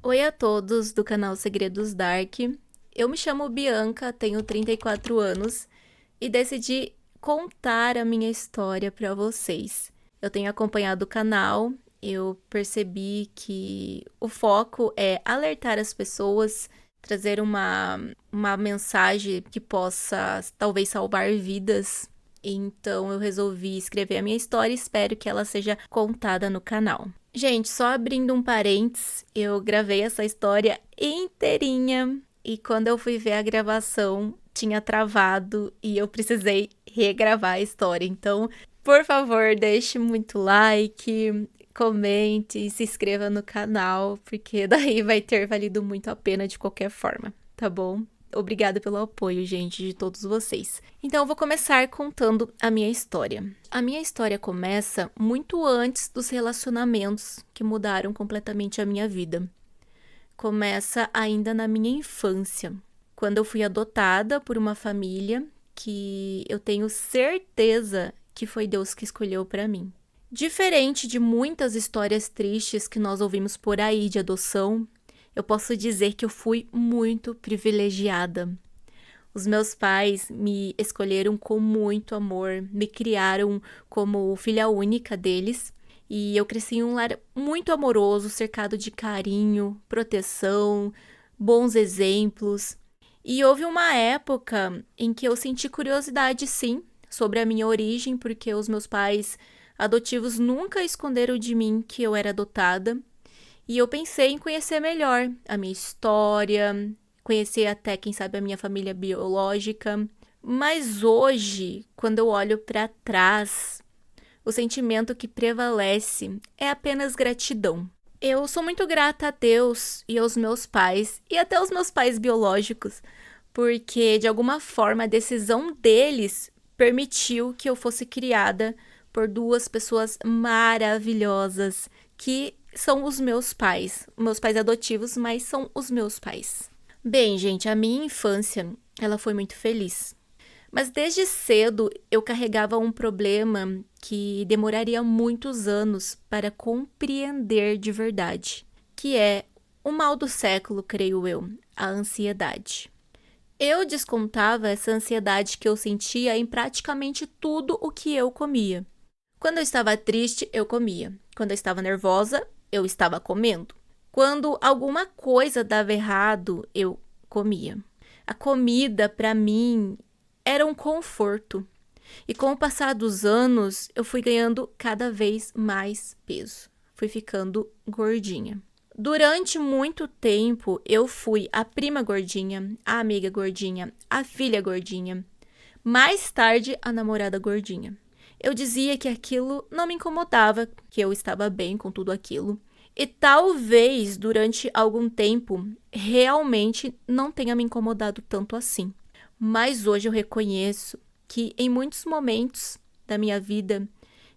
Oi a todos do canal Segredos Dark. Eu me chamo Bianca, tenho 34 anos e decidi contar a minha história para vocês. Eu tenho acompanhado o canal, eu percebi que o foco é alertar as pessoas, trazer uma mensagem que possa talvez salvar vidas. Então eu resolvi escrever a minha história e espero que ela seja contada no canal. Gente, só abrindo um parênteses, eu gravei essa história inteirinha e quando eu fui ver a gravação tinha travado e eu precisei regravar a história. Então, por favor, deixe muito like, comente e se inscreva no canal, porque daí vai ter valido muito a pena de qualquer forma, tá bom? Obrigada pelo apoio, gente, de todos vocês. Então, eu vou começar contando a minha história. A minha história começa muito antes dos relacionamentos que mudaram completamente a minha vida. Começa ainda na minha infância, quando eu fui adotada por uma família que eu tenho certeza que foi Deus que escolheu para mim. Diferente de muitas histórias tristes que nós ouvimos por aí de adoção, eu posso dizer que eu fui muito privilegiada. Os meus pais me escolheram com muito amor, me criaram como filha única deles e eu cresci em um lar muito amoroso, cercado de carinho, proteção, bons exemplos. E houve uma época em que eu senti curiosidade, sim, sobre a minha origem, porque os meus pais adotivos nunca esconderam de mim que eu era adotada. E eu pensei em conhecer melhor a minha história, conhecer até, quem sabe, a minha família biológica. Mas hoje, quando eu olho para trás, o sentimento que prevalece é apenas gratidão. Eu sou muito grata a Deus e aos meus pais, e até aos meus pais biológicos, porque de alguma forma a decisão deles permitiu que eu fosse criada por duas pessoas maravilhosas que são os meus pais adotivos, mas são os meus pais. Bem, gente, a minha infância, ela foi muito feliz. Mas desde cedo eu carregava um problema que demoraria muitos anos para compreender de verdade, que é o mal do século, creio eu, a ansiedade. Eu descontava essa ansiedade que eu sentia em praticamente tudo o que eu comia. Quando eu estava triste, eu comia. Quando eu estava nervosa, eu estava comendo. Quando alguma coisa dava errado, eu comia. A comida, para mim, era um conforto. E com o passar dos anos, eu fui ganhando cada vez mais peso. Fui ficando gordinha. Durante muito tempo, eu fui a prima gordinha, a amiga gordinha, a filha gordinha. Mais tarde, a namorada gordinha. Eu dizia que aquilo não me incomodava, que eu estava bem com tudo aquilo. E talvez, durante algum tempo, realmente não tenha me incomodado tanto assim. Mas hoje eu reconheço que em muitos momentos da minha vida,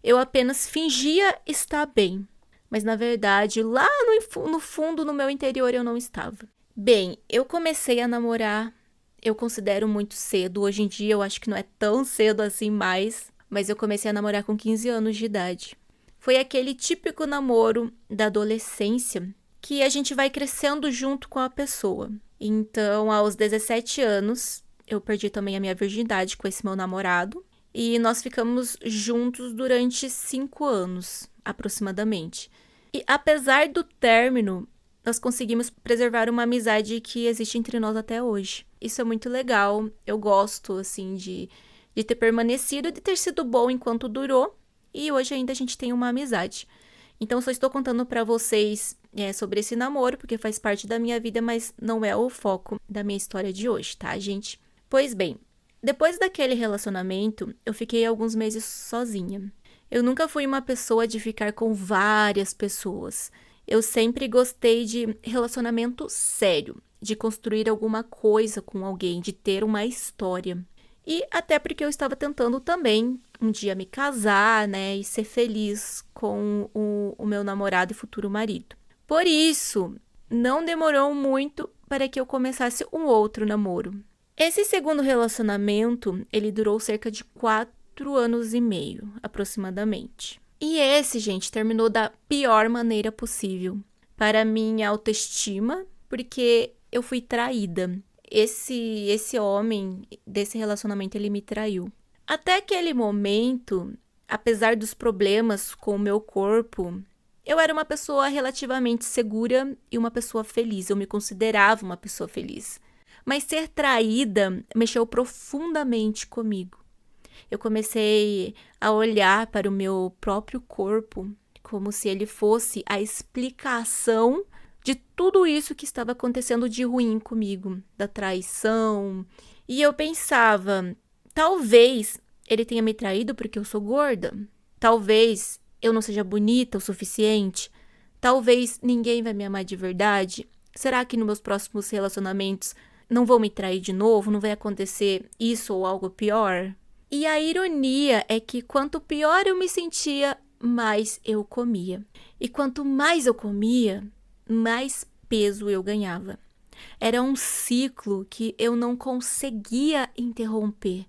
eu apenas fingia estar bem. Mas na verdade, lá no fundo, no meu interior, eu não estava. Bem, eu comecei a namorar, eu considero muito cedo. Hoje em dia eu acho que não é tão cedo assim mais. Mas eu comecei a namorar com 15 anos de idade. Foi aquele típico namoro da adolescência que a gente vai crescendo junto com a pessoa. Então, aos 17 anos, eu perdi também a minha virgindade com esse meu namorado. E nós ficamos juntos durante 5 anos, aproximadamente. E apesar do término, nós conseguimos preservar uma amizade que existe entre nós até hoje. Isso é muito legal. Eu gosto, assim, de ter permanecido e de ter sido bom enquanto durou. E hoje ainda a gente tem uma amizade. Então, só estou contando para vocês sobre esse namoro, porque faz parte da minha vida, mas não é o foco da minha história de hoje, tá, gente? Pois bem, depois daquele relacionamento, eu fiquei alguns meses sozinha. Eu nunca fui uma pessoa de ficar com várias pessoas. Eu sempre gostei de relacionamento sério, de construir alguma coisa com alguém, de ter uma história. E até porque eu estava tentando também um dia me casar, né, e ser feliz com o meu namorado e futuro marido. Por isso, não demorou muito para que eu começasse um outro namoro. Esse segundo relacionamento, ele durou cerca de 4 anos e meio, aproximadamente. E esse, gente, terminou da pior maneira possível. para minha autoestima, porque eu fui traída. Esse homem desse relacionamento, ele me traiu. Até aquele momento, apesar dos problemas com o meu corpo, eu era uma pessoa relativamente segura e uma pessoa feliz. Eu me considerava uma pessoa feliz. Mas ser traída mexeu profundamente comigo. Eu comecei a olhar para o meu próprio corpo como se ele fosse a explicação de tudo isso que estava acontecendo de ruim comigo, da traição. E eu pensava, talvez ele tenha me traído porque eu sou gorda. Talvez eu não seja bonita o suficiente. Talvez ninguém vai me amar de verdade. Será que nos meus próximos relacionamentos não vão me trair de novo? Não vai acontecer isso ou algo pior? E a ironia é que quanto pior eu me sentia, mais eu comia. E quanto mais eu comia, mais peso eu ganhava. Era um ciclo que eu não conseguia interromper.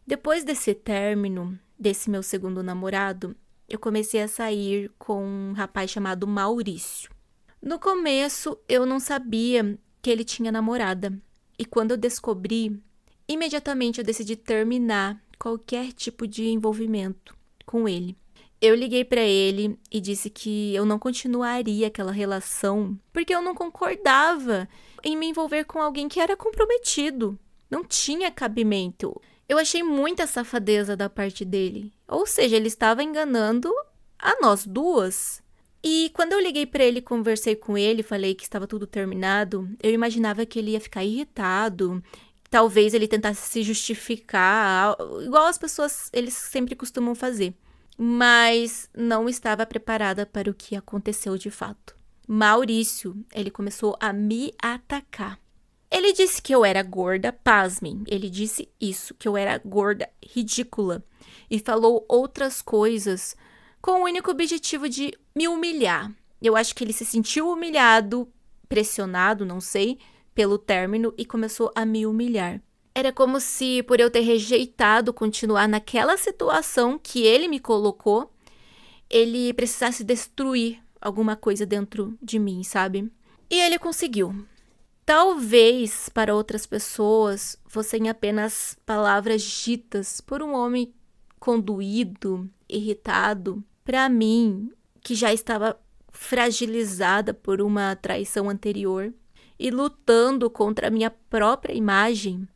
Depois desse término, desse meu segundo namorado, eu comecei a sair com um rapaz chamado Maurício. No começo, eu não sabia que ele tinha namorada. E quando eu descobri, imediatamente eu decidi terminar qualquer tipo de envolvimento com ele. Eu liguei para ele e disse que eu não continuaria aquela relação porque eu não concordava em me envolver com alguém que era comprometido. Não tinha cabimento. Eu achei muita safadeza da parte dele. Ou seja, ele estava enganando a nós duas. E quando eu liguei para ele, conversei com ele, falei que estava tudo terminado, eu imaginava que ele ia ficar irritado. Talvez ele tentasse se justificar, igual as pessoas eles sempre costumam fazer. Mas não estava preparada para o que aconteceu de fato. Maurício, ele começou a me atacar. Ele disse que eu era gorda, pasmem, ele disse isso, que eu era gorda, ridícula. E falou outras coisas com o único objetivo de me humilhar. Eu acho que ele se sentiu humilhado, pressionado, não sei, pelo término e começou a me humilhar. Era como se, por eu ter rejeitado continuar naquela situação que ele me colocou, ele precisasse destruir alguma coisa dentro de mim, sabe? E ele conseguiu. Talvez, para outras pessoas, fossem apenas palavras ditas por um homem conduído, irritado. Para mim, que já estava fragilizada por uma traição anterior e lutando contra a minha própria imagem,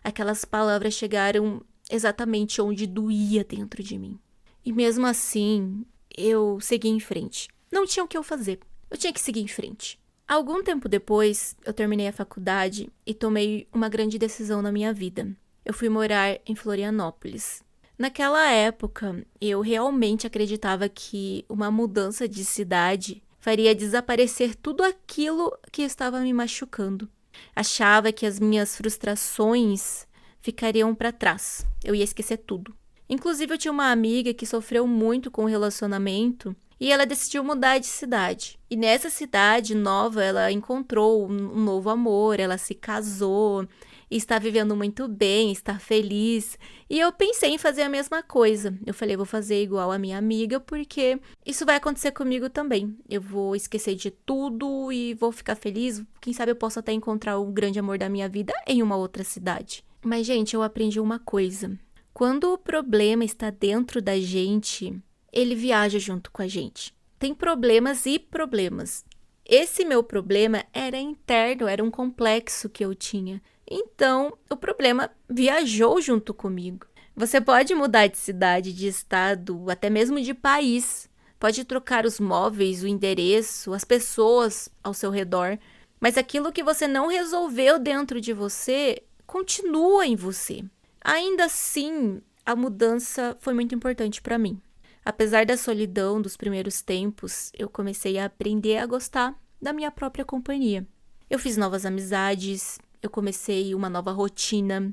aquelas palavras chegaram exatamente onde doía dentro de mim. E mesmo assim, eu segui em frente. Não tinha o que eu fazer. Eu tinha que seguir em frente. Algum tempo depois, eu terminei a faculdade e tomei uma grande decisão na minha vida. Eu fui morar em Florianópolis. Naquela época, eu realmente acreditava que uma mudança de cidade faria desaparecer tudo aquilo que estava me machucando. Achava que as minhas frustrações ficariam para trás. Eu ia esquecer tudo. Inclusive, eu tinha uma amiga que sofreu muito com o relacionamento e ela decidiu mudar de cidade. E nessa cidade nova, ela encontrou um novo amor, ela se casou, está vivendo muito bem, está feliz. E eu pensei em fazer a mesma coisa. Eu falei, vou fazer igual a minha amiga, porque isso vai acontecer comigo também. Eu vou esquecer de tudo e vou ficar feliz. Quem sabe eu posso até encontrar o grande amor da minha vida em uma outra cidade. Mas, gente, eu aprendi uma coisa. Quando o problema está dentro da gente, ele viaja junto com a gente. Tem problemas e problemas. Esse meu problema era interno, era um complexo que eu tinha. Então, o problema viajou junto comigo. Você pode mudar de cidade, de estado, até mesmo de país. Pode trocar os móveis, o endereço, as pessoas ao seu redor. Mas aquilo que você não resolveu dentro de você, continua em você. Ainda assim, a mudança foi muito importante para mim. Apesar da solidão dos primeiros tempos, eu comecei a aprender a gostar da minha própria companhia. Eu fiz novas amizades, eu comecei uma nova rotina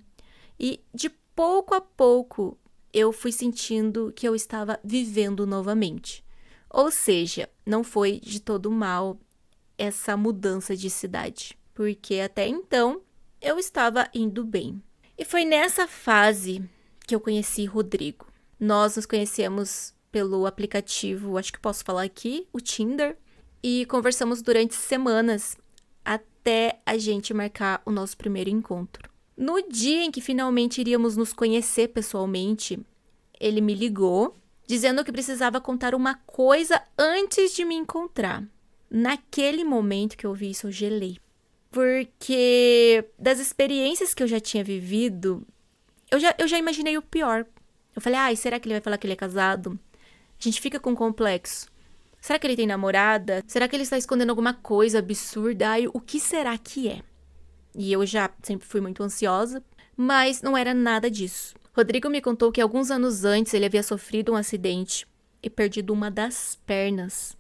e de pouco a pouco eu fui sentindo que eu estava vivendo novamente. Ou seja, não foi de todo mal essa mudança de cidade, porque até então eu estava indo bem. E foi nessa fase que eu conheci Rodrigo. Nós nos conhecemos pelo aplicativo, acho que posso falar aqui, o Tinder. e conversamos durante semanas até a gente marcar o nosso primeiro encontro. No dia em que finalmente iríamos nos conhecer pessoalmente, ele me ligou, dizendo que precisava contar uma coisa antes de me encontrar. Naquele momento que eu vi isso, eu gelei. Porque das experiências que eu já tinha vivido, eu já imaginei o pior. Eu falei, ai, será que ele vai falar que ele é casado? A gente fica com um complexo. Será que ele tem namorada? Será que ele está escondendo alguma coisa absurda? Ai, o que será que é? E eu já sempre fui muito ansiosa, mas não era nada disso. Rodrigo me contou que alguns anos antes ele havia sofrido um acidente e perdido uma das pernas.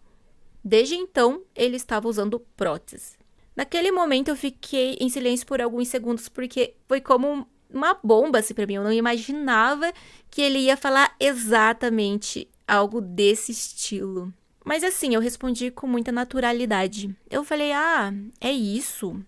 Desde então, ele estava usando prótese. Naquele momento, eu fiquei em silêncio por alguns segundos, porque foi como uma bomba assim pra mim. Eu não imaginava que ele ia falar exatamente algo desse estilo. Mas assim, eu respondi com muita naturalidade. Eu falei, é isso?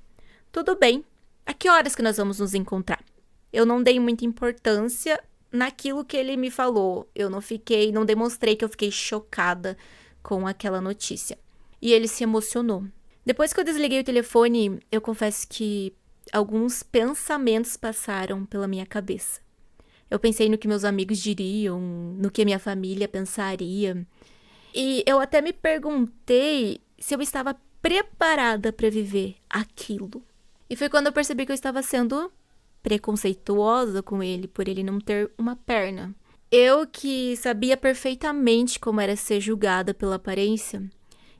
Tudo bem. A que horas que nós vamos nos encontrar? Eu não dei muita importância naquilo que ele me falou. Eu não demonstrei que eu fiquei chocada com aquela notícia. E ele se emocionou. Depois que eu desliguei o telefone, eu confesso que alguns pensamentos passaram pela minha cabeça. Eu pensei no que meus amigos diriam, no que minha família pensaria. E eu até me perguntei se eu estava preparada para viver aquilo. E foi quando eu percebi que eu estava sendo preconceituosa com ele, por ele não ter uma perna. Eu que sabia perfeitamente como era ser julgada pela aparência,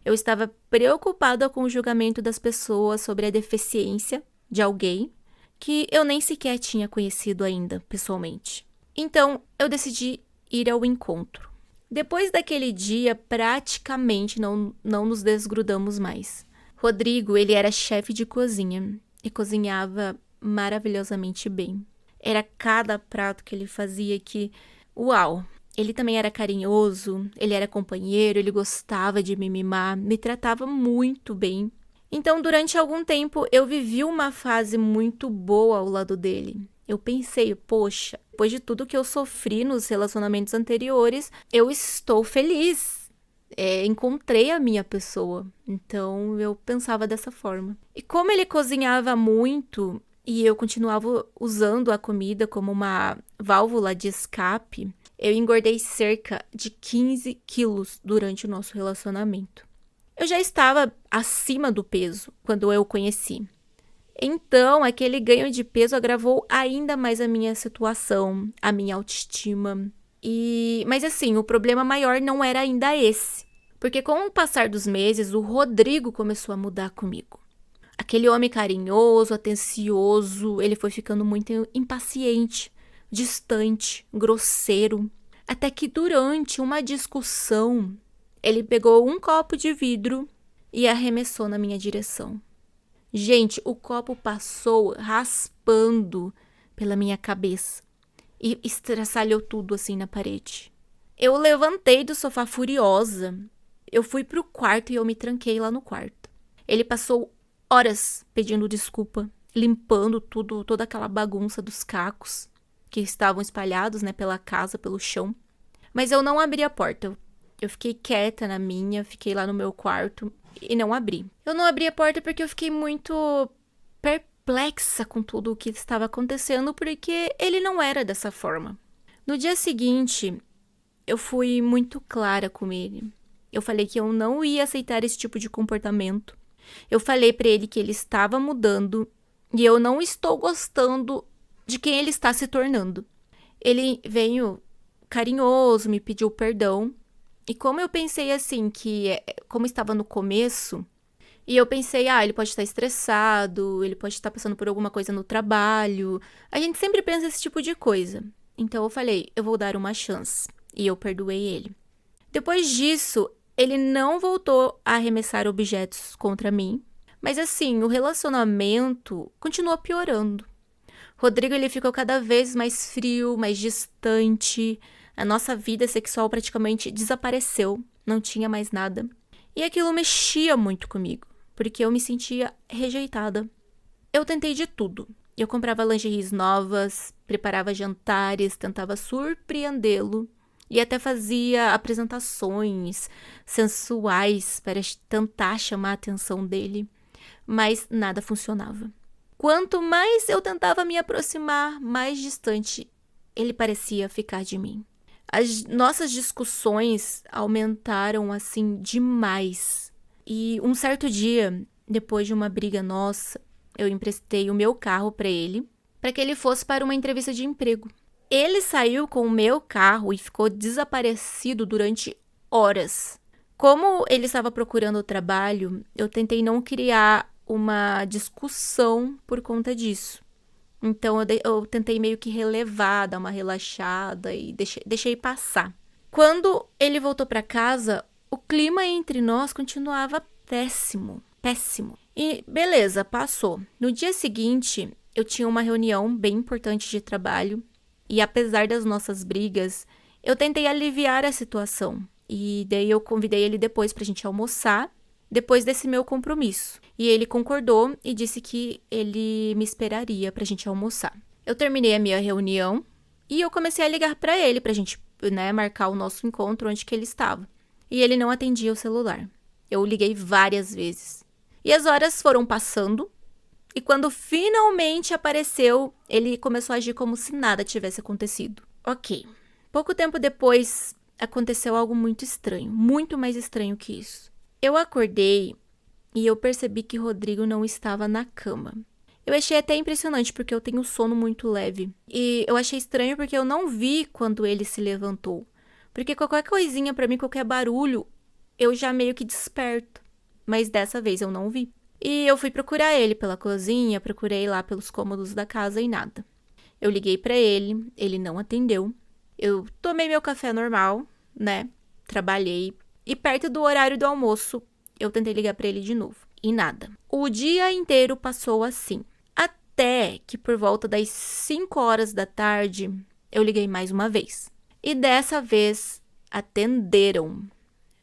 eu estava preocupada com o julgamento das pessoas sobre a deficiência de alguém que eu nem sequer tinha conhecido ainda pessoalmente. Então, eu decidi ir ao encontro. Depois daquele dia, praticamente não nos desgrudamos mais. Rodrigo, ele era chefe de cozinha e cozinhava maravilhosamente bem. Era cada prato que ele fazia que, uau! Ele também era carinhoso, ele era companheiro, ele gostava de me mimar, me tratava muito bem. Então, durante algum tempo, eu vivi uma fase muito boa ao lado dele. Eu pensei, poxa, depois de tudo que eu sofri nos relacionamentos anteriores, eu estou feliz. Encontrei a minha pessoa. Então, eu pensava dessa forma. E como ele cozinhava muito e eu continuava usando a comida como uma válvula de escape, eu engordei cerca de 15 quilos durante o nosso relacionamento. Eu já estava acima do peso quando eu o conheci. Então, aquele ganho de peso agravou ainda mais a minha situação, a minha autoestima. Mas assim, o problema maior não era ainda esse. Porque com o passar dos meses, o Rodrigo começou a mudar comigo. Aquele homem carinhoso, atencioso, ele foi ficando muito impaciente, distante, grosseiro. Até que durante uma discussão, ele pegou um copo de vidro e arremessou na minha direção. Gente, o copo passou raspando pela minha cabeça e estraçalhou tudo assim na parede. Eu levantei do sofá furiosa. Eu fui pro quarto e eu me tranquei lá no quarto. Ele passou horas pedindo desculpa, limpando tudo, toda aquela bagunça dos cacos que estavam espalhados, né, pela casa, pelo chão. Mas eu não abri a porta. Eu fiquei quieta na minha, fiquei lá no meu quarto e não abri. Eu não abri a porta porque eu fiquei muito perplexa com tudo o que estava acontecendo, porque ele não era dessa forma. No dia seguinte, eu fui muito clara com ele. Eu falei que eu não ia aceitar esse tipo de comportamento. Eu falei pra ele que ele estava mudando e eu não estou gostando de quem ele está se tornando. Ele veio carinhoso, me pediu perdão. E como eu pensei assim, como estava no começo, e eu pensei, ele pode estar estressado, ele pode estar passando por alguma coisa no trabalho. A gente sempre pensa esse tipo de coisa. Então eu falei, eu vou dar uma chance. E eu perdoei ele. Depois disso, ele não voltou a arremessar objetos contra mim. Mas assim, o relacionamento continuou piorando. Rodrigo, ele ficou cada vez mais frio, mais distante. A nossa vida sexual praticamente desapareceu. Não tinha mais nada. E aquilo mexia muito comigo, porque eu me sentia rejeitada. Eu tentei de tudo. Eu comprava lingeries novas, preparava jantares, tentava surpreendê-lo. E até fazia apresentações sensuais para tentar chamar a atenção dele, mas nada funcionava. Quanto mais eu tentava me aproximar, mais distante ele parecia ficar de mim. As nossas discussões aumentaram assim demais. E um certo dia, depois de uma briga nossa, eu emprestei o meu carro para que ele fosse para uma entrevista de emprego. Ele saiu com o meu carro e ficou desaparecido durante horas. Como ele estava procurando trabalho, eu tentei não criar uma discussão por conta disso. Então eu tentei meio que relevar, dar uma relaxada e deixei passar. Quando ele voltou para casa, o clima entre nós continuava péssimo, péssimo. E beleza, passou. No dia seguinte, eu tinha uma reunião bem importante de trabalho e apesar das nossas brigas, eu tentei aliviar a situação. E daí eu convidei ele depois pra gente almoçar, depois desse meu compromisso. E ele concordou e disse que ele me esperaria pra gente almoçar. Eu terminei a minha reunião e eu comecei a ligar pra ele pra gente, marcar o nosso encontro onde que ele estava. E ele não atendia o celular. Eu liguei várias vezes. E as horas foram passando e quando finalmente apareceu, ele começou a agir como se nada tivesse acontecido. Ok. Pouco tempo depois, aconteceu algo muito estranho, muito mais estranho que isso. Eu acordei e eu percebi que Rodrigo não estava na cama. Eu achei até impressionante porque eu tenho sono muito leve. E eu achei estranho porque eu não vi quando ele se levantou. Porque qualquer coisinha pra mim, qualquer barulho, eu já meio que desperto. Mas dessa vez eu não vi. E eu fui procurar ele pela cozinha, procurei lá pelos cômodos da casa e nada. Eu liguei pra ele, ele não atendeu. Eu tomei meu café normal, trabalhei. E perto do horário do almoço, eu tentei ligar pra ele de novo. E nada. O dia inteiro passou assim. Até que por volta das 5 horas da tarde, eu liguei mais uma vez. E dessa vez, atenderam.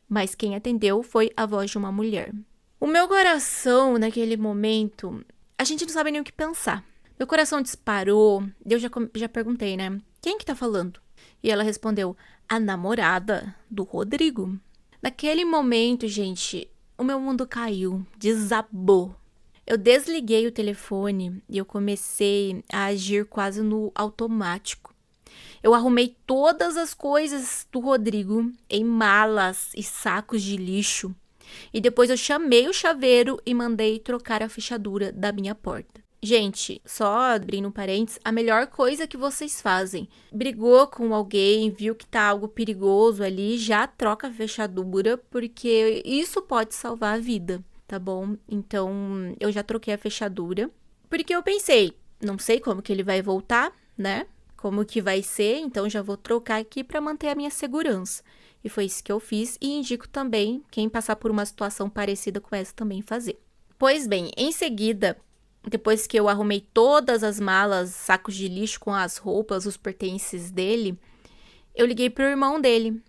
Mas quem atendeu foi a voz de uma mulher. O meu coração, naquele momento, a gente não sabe nem o que pensar. Meu coração disparou, eu já perguntei, quem que tá falando? E ela respondeu, a namorada do Rodrigo. Naquele momento, gente, o meu mundo caiu, desabou. Eu desliguei o telefone e eu comecei a agir quase no automático. Eu arrumei todas as coisas do Rodrigo em malas e sacos de lixo. E depois eu chamei o chaveiro e mandei trocar a fechadura da minha porta. Gente, só abrindo um parênteses, a melhor coisa que vocês fazem. Brigou com alguém, viu que tá algo perigoso ali, já troca a fechadura, porque isso pode salvar a vida, tá bom? Então, eu já troquei a fechadura, porque eu pensei, não sei como que ele vai voltar, Como que vai ser, então já vou trocar aqui para manter a minha segurança. E foi isso que eu fiz e indico também quem passar por uma situação parecida com essa também fazer. Pois bem, em seguida, depois que eu arrumei todas as malas, sacos de lixo com as roupas, os pertences dele, eu liguei pro irmão dele.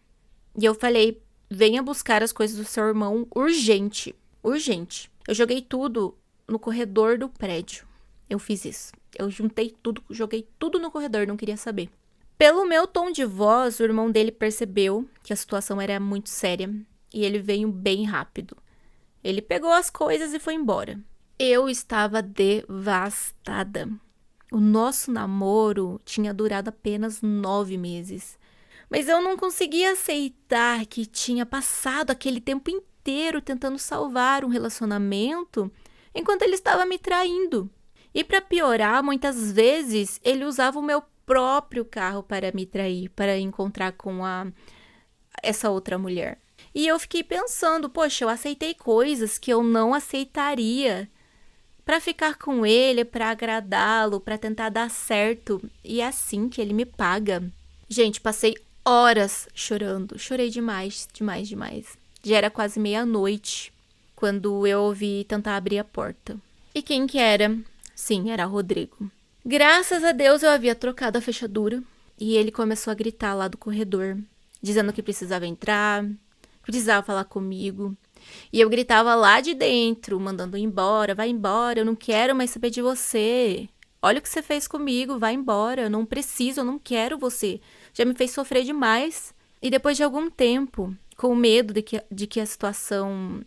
E eu falei, venha buscar as coisas do seu irmão urgente, urgente. Eu joguei tudo no corredor do prédio. Eu fiz isso. Eu juntei tudo, joguei tudo no corredor, não queria saber. Pelo meu tom de voz, o irmão dele percebeu que a situação era muito séria e ele veio bem rápido. Ele pegou as coisas e foi embora. Eu estava devastada. O nosso namoro tinha durado apenas 9 meses. Mas eu não conseguia aceitar que tinha passado aquele tempo inteiro tentando salvar um relacionamento enquanto ele estava me traindo. E para piorar, muitas vezes ele usava o meu próprio carro para me trair, para encontrar com essa outra mulher. E eu fiquei pensando, poxa, eu aceitei coisas que eu não aceitaria para ficar com ele, para agradá-lo, para tentar dar certo. E é assim que ele me paga. Gente, passei horas chorando. Chorei demais, demais, demais. Já era quase meia-noite quando eu ouvi tentar abrir a porta. E quem que era? Sim, era Rodrigo. Graças a Deus eu havia trocado a fechadura e ele começou a gritar lá do corredor, dizendo que precisava entrar, precisava falar comigo. E eu gritava lá de dentro, mandando embora, vai embora, eu não quero mais saber de você. Olha o que você fez comigo, vai embora, eu não preciso, eu não quero você. Já me fez sofrer demais. E depois de algum tempo, com medo de que a situação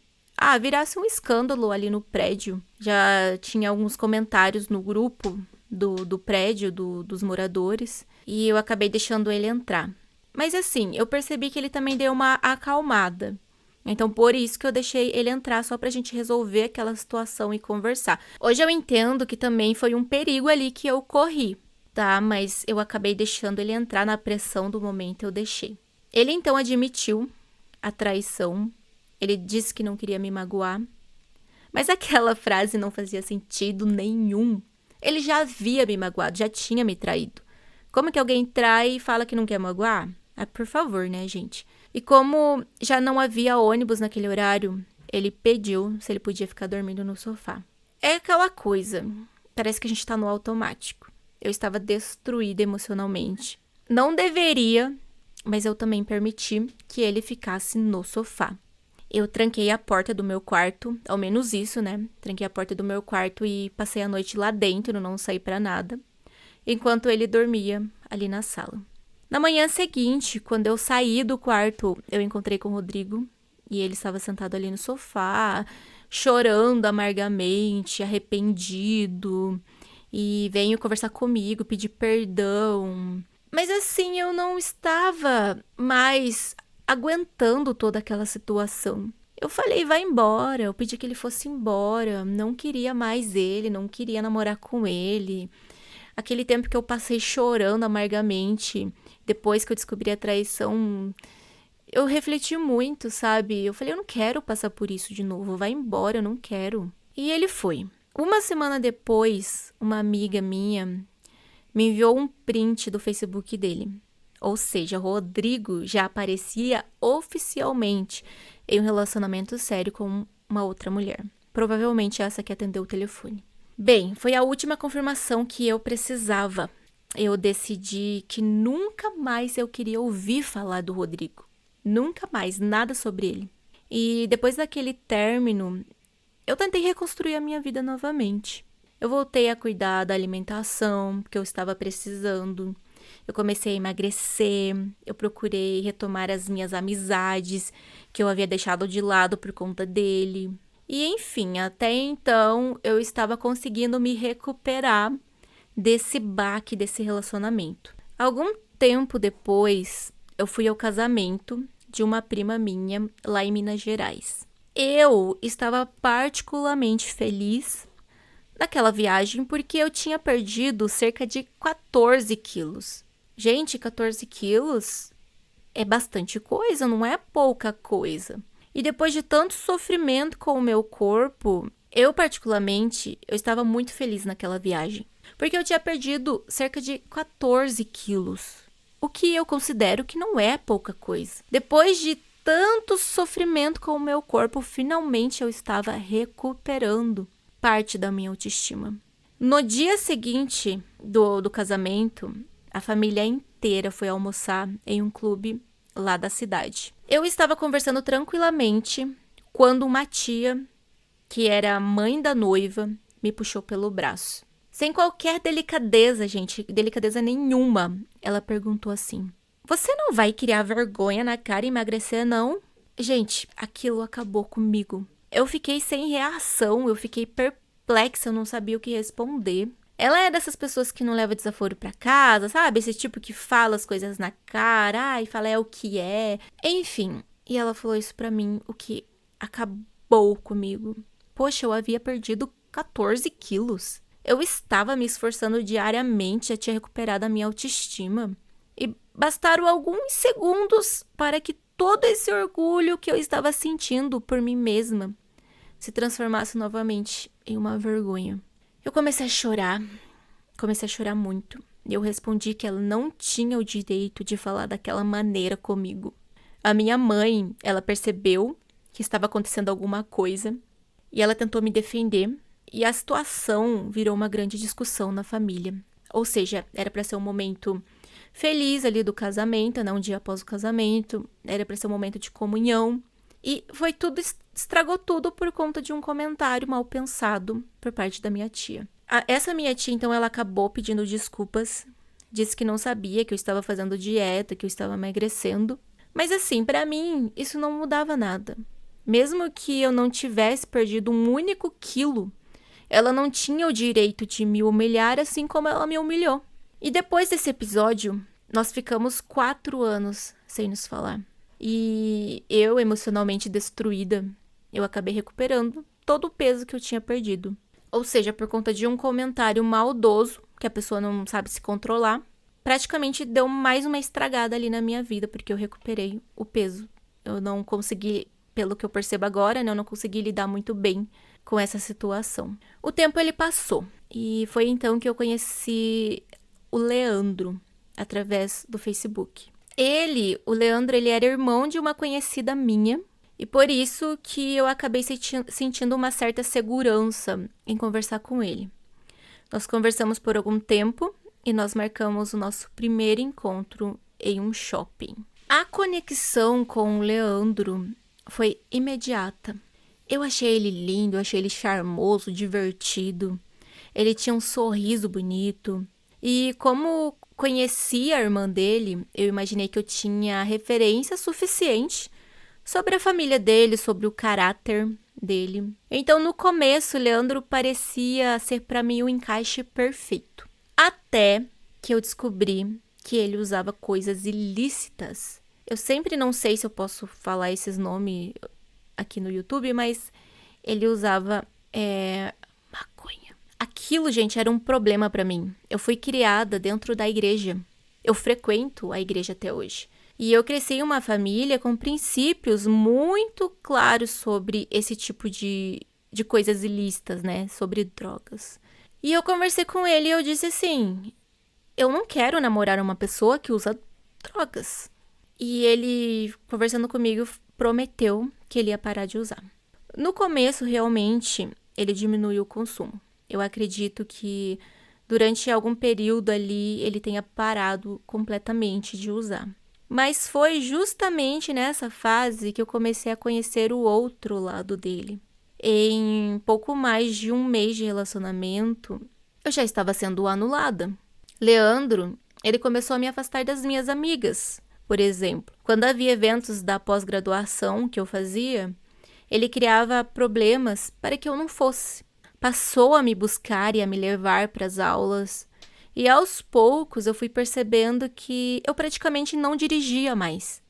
virasse um escândalo ali no prédio, já tinha alguns comentários no grupo do prédio, dos moradores, e eu acabei deixando ele entrar. Mas assim, eu percebi que ele também deu uma acalmada. Então, por isso que eu deixei ele entrar, só pra gente resolver aquela situação e conversar. Hoje eu entendo que também foi um perigo ali que eu corri, tá? Mas eu acabei deixando ele entrar na pressão do momento, eu deixei. Ele então admitiu a traição. Ele disse que não queria me magoar. Mas aquela frase não fazia sentido nenhum. Ele já havia me magoado, já tinha me traído. Como que alguém trai e fala que não quer magoar? Por favor, né, gente? E como já não havia ônibus naquele horário, ele pediu se ele podia ficar dormindo no sofá. É aquela coisa, parece que a gente tá no automático. Eu estava destruída emocionalmente. Não deveria, mas eu também permiti que ele ficasse no sofá. Eu tranquei a porta do meu quarto, ao menos isso, né? Tranquei a porta do meu quarto e passei a noite lá dentro, não saí pra nada, enquanto ele dormia ali na sala. Na manhã seguinte, quando eu saí do quarto, eu encontrei com o Rodrigo e ele estava sentado ali no sofá, chorando amargamente, arrependido, e veio conversar comigo, pedir perdão. Mas assim, eu não estava mais aguentando toda aquela situação. Eu falei, vai embora, eu pedi que ele fosse embora, não queria mais ele, não queria namorar com ele. Aquele tempo que eu passei chorando amargamente, depois que eu descobri a traição, eu refleti muito, sabe? Eu falei, eu não quero passar por isso de novo, vai embora, eu não quero. E ele foi. Uma semana depois, uma amiga minha me enviou um print do Facebook dele. Ou seja, Rodrigo já aparecia oficialmente em um relacionamento sério com uma outra mulher. Provavelmente essa que atendeu o telefone. Bem, foi a última confirmação que eu precisava. Eu decidi que nunca mais eu queria ouvir falar do Rodrigo. Nunca mais, nada sobre ele. E depois daquele término, eu tentei reconstruir a minha vida novamente. Eu voltei a cuidar da alimentação, que eu estava precisando. Eu comecei a emagrecer, eu procurei retomar as minhas amizades, que eu havia deixado de lado por conta dele. E enfim, até então eu estava conseguindo me recuperar desse baque, desse relacionamento. Algum tempo depois, eu fui ao casamento de uma prima minha lá em Minas Gerais. Eu estava particularmente feliz naquela viagem porque eu tinha perdido cerca de 14 quilos. Gente, 14 quilos é bastante coisa, não é pouca coisa. E depois de tanto sofrimento com o meu corpo, eu particularmente, eu estava muito feliz naquela viagem. Porque eu tinha perdido cerca de 14 quilos. O que eu considero que não é pouca coisa. Depois de tanto sofrimento com o meu corpo, finalmente eu estava recuperando parte da minha autoestima. No dia seguinte do casamento, a família inteira foi almoçar em um clube lá da cidade. Eu estava conversando tranquilamente quando uma tia, que era a mãe da noiva, me puxou pelo braço. Sem qualquer delicadeza, gente, delicadeza nenhuma, ela perguntou assim: "Você não vai criar vergonha na cara e emagrecer, não?" Gente, aquilo acabou comigo. Eu fiquei sem reação, eu fiquei perplexa, eu não sabia o que responder. Ela é dessas pessoas que não leva desaforo pra casa, sabe? Esse tipo que fala as coisas na cara, e fala é o que é. Enfim, e ela falou isso pra mim, o que acabou comigo. Poxa, eu havia perdido 14 quilos. Eu estava me esforçando diariamente, já tinha recuperado a minha autoestima. E bastaram alguns segundos para que todo esse orgulho que eu estava sentindo por mim mesma se transformasse novamente em uma vergonha. Eu comecei a chorar muito. E eu respondi que ela não tinha o direito de falar daquela maneira comigo. A minha mãe, ela percebeu que estava acontecendo alguma coisa e ela tentou me defender. E a situação virou uma grande discussão na família. Ou seja, era para ser um momento feliz ali do casamento, né? Um dia após o casamento. Era para ser um momento de comunhão. E foi tudo, estragou tudo por conta de um comentário mal pensado por parte da minha tia. Essa minha tia, então, ela acabou pedindo desculpas. Disse que não sabia que eu estava fazendo dieta, que eu estava emagrecendo. Mas assim, pra mim, isso não mudava nada. Mesmo que eu não tivesse perdido um único quilo, ela não tinha o direito de me humilhar assim como ela me humilhou. E depois desse episódio, nós ficamos 4 anos sem nos falar. E eu, emocionalmente destruída, eu acabei recuperando todo o peso que eu tinha perdido. Ou seja, por conta de um comentário maldoso, que a pessoa não sabe se controlar, praticamente deu mais uma estragada ali na minha vida, porque eu recuperei o peso. Eu não consegui, pelo que eu percebo agora, né, eu não consegui lidar muito bem com essa situação. O tempo ele passou, e foi então que eu conheci o Leandro, através do Facebook. O Leandro, ele era irmão de uma conhecida minha, e por isso que eu acabei sentindo uma certa segurança em conversar com ele. Nós conversamos por algum tempo e nós marcamos o nosso primeiro encontro em um shopping. A conexão com o Leandro foi imediata. Eu achei ele lindo, eu achei ele charmoso, divertido. Ele tinha um sorriso bonito. E como conhecia a irmã dele, eu imaginei que eu tinha referência suficiente sobre a família dele, sobre o caráter dele. Então, no começo, Leandro parecia ser para mim o encaixe perfeito. Até que eu descobri que ele usava coisas ilícitas. Eu sempre não sei se eu posso falar esses nomes aqui no YouTube, mas ele usava maconha. Aquilo, gente, era um problema para mim. Eu fui criada dentro da igreja. Eu frequento a igreja até hoje. E eu cresci em uma família com princípios muito claros sobre esse tipo de coisas ilícitas, né? Sobre drogas. E eu conversei com ele e eu disse assim, eu não quero namorar uma pessoa que usa drogas. E ele, conversando comigo, prometeu que ele ia parar de usar. No começo, realmente, ele diminuiu o consumo. Eu acredito que durante algum período ali, ele tenha parado completamente de usar. Mas foi justamente nessa fase que eu comecei a conhecer o outro lado dele. Em pouco mais de um mês de relacionamento, eu já estava sendo anulada. Leandro, ele começou a me afastar das minhas amigas. Por exemplo, quando havia eventos da pós-graduação que eu fazia, ele criava problemas para que eu não fosse. Passou a me buscar e a me levar para as aulas. E aos poucos eu fui percebendo que eu praticamente não dirigia mais.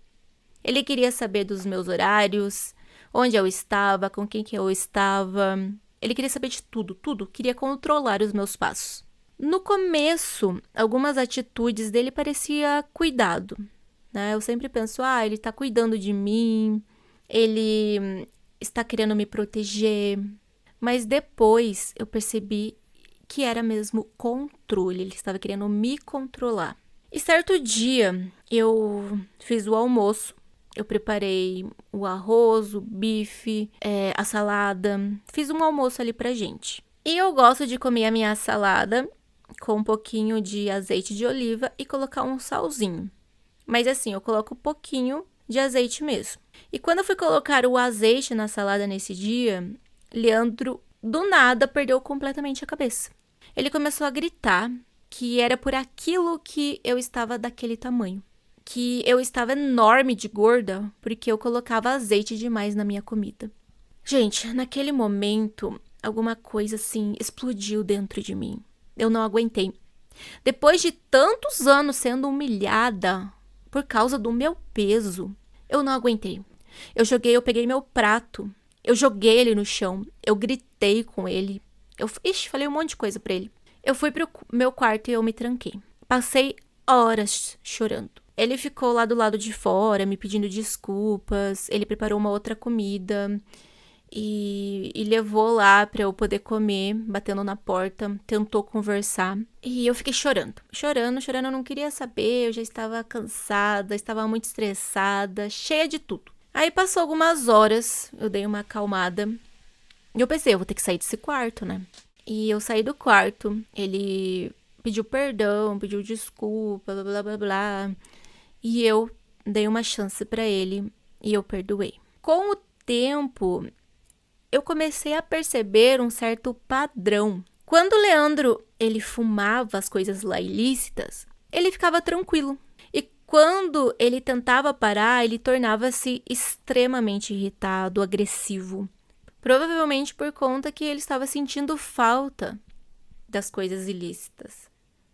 Ele queria saber dos meus horários, onde eu estava, com quem que eu estava. Ele queria saber de tudo, queria controlar os meus passos. No começo, algumas atitudes dele pareciam cuidado, né? Eu sempre penso, ele está cuidando de mim, ele está querendo me proteger. Mas depois eu percebi que era mesmo controle, ele estava querendo me controlar. E certo dia, eu fiz o almoço, eu preparei o arroz, o bife, a salada, fiz um almoço ali pra gente. E eu gosto de comer a minha salada com um pouquinho de azeite de oliva e colocar um salzinho. Mas assim, eu coloco um pouquinho de azeite mesmo. E quando eu fui colocar o azeite na salada nesse dia, Leandro, do nada, perdeu completamente a cabeça. Ele começou a gritar que era por aquilo que eu estava daquele tamanho. Que eu estava enorme de gorda porque eu colocava azeite demais na minha comida. Gente, naquele momento, alguma coisa assim explodiu dentro de mim. Eu não aguentei. Depois de tantos anos sendo humilhada por causa do meu peso, eu não aguentei. Eu peguei meu prato, eu joguei ele no chão, eu gritei com ele. Falei um monte de coisa pra ele. Eu fui pro meu quarto e eu me tranquei. Passei horas chorando. Ele ficou lá do lado de fora, me pedindo desculpas. Ele preparou uma outra comida e levou lá pra eu poder comer, batendo na porta, tentou conversar. E eu fiquei chorando, eu não queria saber, eu já estava cansada, estava muito estressada, cheia de tudo. Aí passou algumas horas, eu dei uma acalmada. E eu pensei, eu vou ter que sair desse quarto, né? E eu saí do quarto, ele pediu perdão, pediu desculpa, blá, blá, blá, blá. E eu dei uma chance pra ele e eu perdoei. Com o tempo, eu comecei a perceber um certo padrão. Quando o Leandro, ele fumava as coisas lá ilícitas, ele ficava tranquilo. E Quando ele tentava parar, ele tornava-se extremamente irritado, agressivo. Provavelmente por conta que ele estava sentindo falta das coisas ilícitas.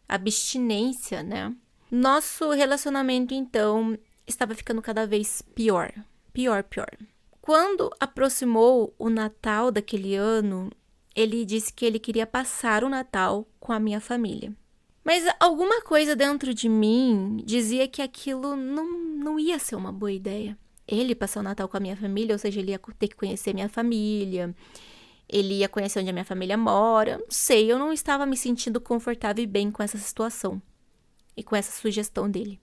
Abstinência, né? Nosso relacionamento, então, estava ficando cada vez pior. Pior. Quando aproximou o Natal daquele ano, ele disse que ele queria passar o Natal com a minha família. Mas alguma coisa dentro de mim dizia que aquilo não ia ser uma boa ideia. Ele passar o Natal com a minha família, ou seja, ele ia ter que conhecer minha família, ele ia conhecer onde a minha família mora. Não sei, eu não estava me sentindo confortável e bem com essa situação e com essa sugestão dele.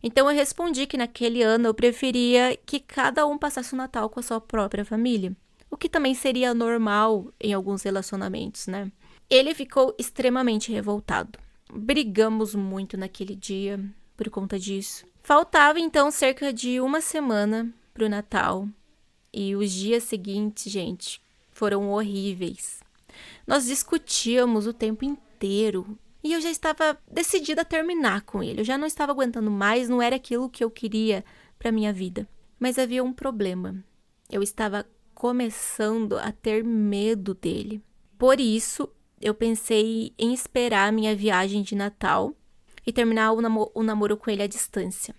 Então eu respondi que naquele ano eu preferia que cada um passasse o Natal com a sua própria família, o que também seria normal em alguns relacionamentos, né? Ele ficou extremamente revoltado. Brigamos muito naquele dia por conta disso. Faltava então cerca de uma semana pro Natal e os dias seguintes, gente, foram horríveis. Nós discutíamos o tempo inteiro e eu já estava decidida a terminar com ele. Eu já não estava aguentando mais, não era aquilo que eu queria para minha vida. Mas havia um problema. Eu estava começando a ter medo dele. Por isso, eu pensei em esperar a minha viagem de Natal e terminar o namoro com ele à distância.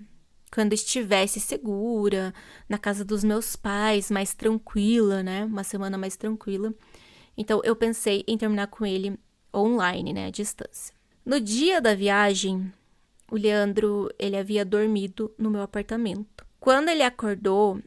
Quando estivesse segura, na casa dos meus pais, mais tranquila, né? Uma semana mais tranquila. Então, eu pensei em terminar com ele online, né? À distância. No dia da viagem, o Leandro, ele havia dormido no meu apartamento. Quando ele acordou,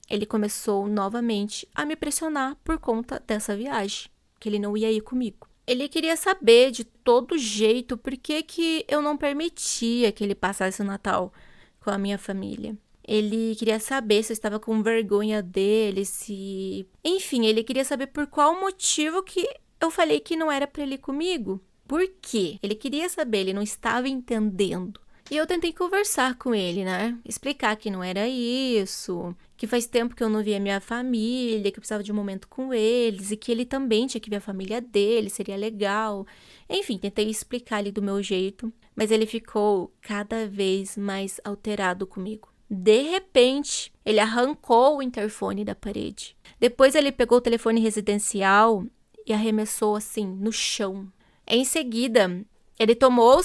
ele começou novamente a me pressionar por conta dessa viagem, que ele não ia ir comigo. Ele queria saber de todo jeito por que eu não permitia que ele passasse o Natal com a minha família. Ele queria saber se eu estava com vergonha dele, se... Enfim, ele queria saber por qual motivo que eu falei que não era para ele ir comigo. Por quê? Ele queria saber, ele não estava entendendo. E eu tentei conversar com ele, né? Explicar que não era isso, que faz tempo que eu não via minha família, que eu precisava de um momento com eles e que ele também tinha que ver a família dele, seria legal. Enfim, tentei explicar ali do meu jeito, mas ele ficou cada vez mais alterado comigo. De repente, ele arrancou o interfone da parede. Depois ele pegou o telefone residencial e arremessou assim no chão. Em seguida, ele tomou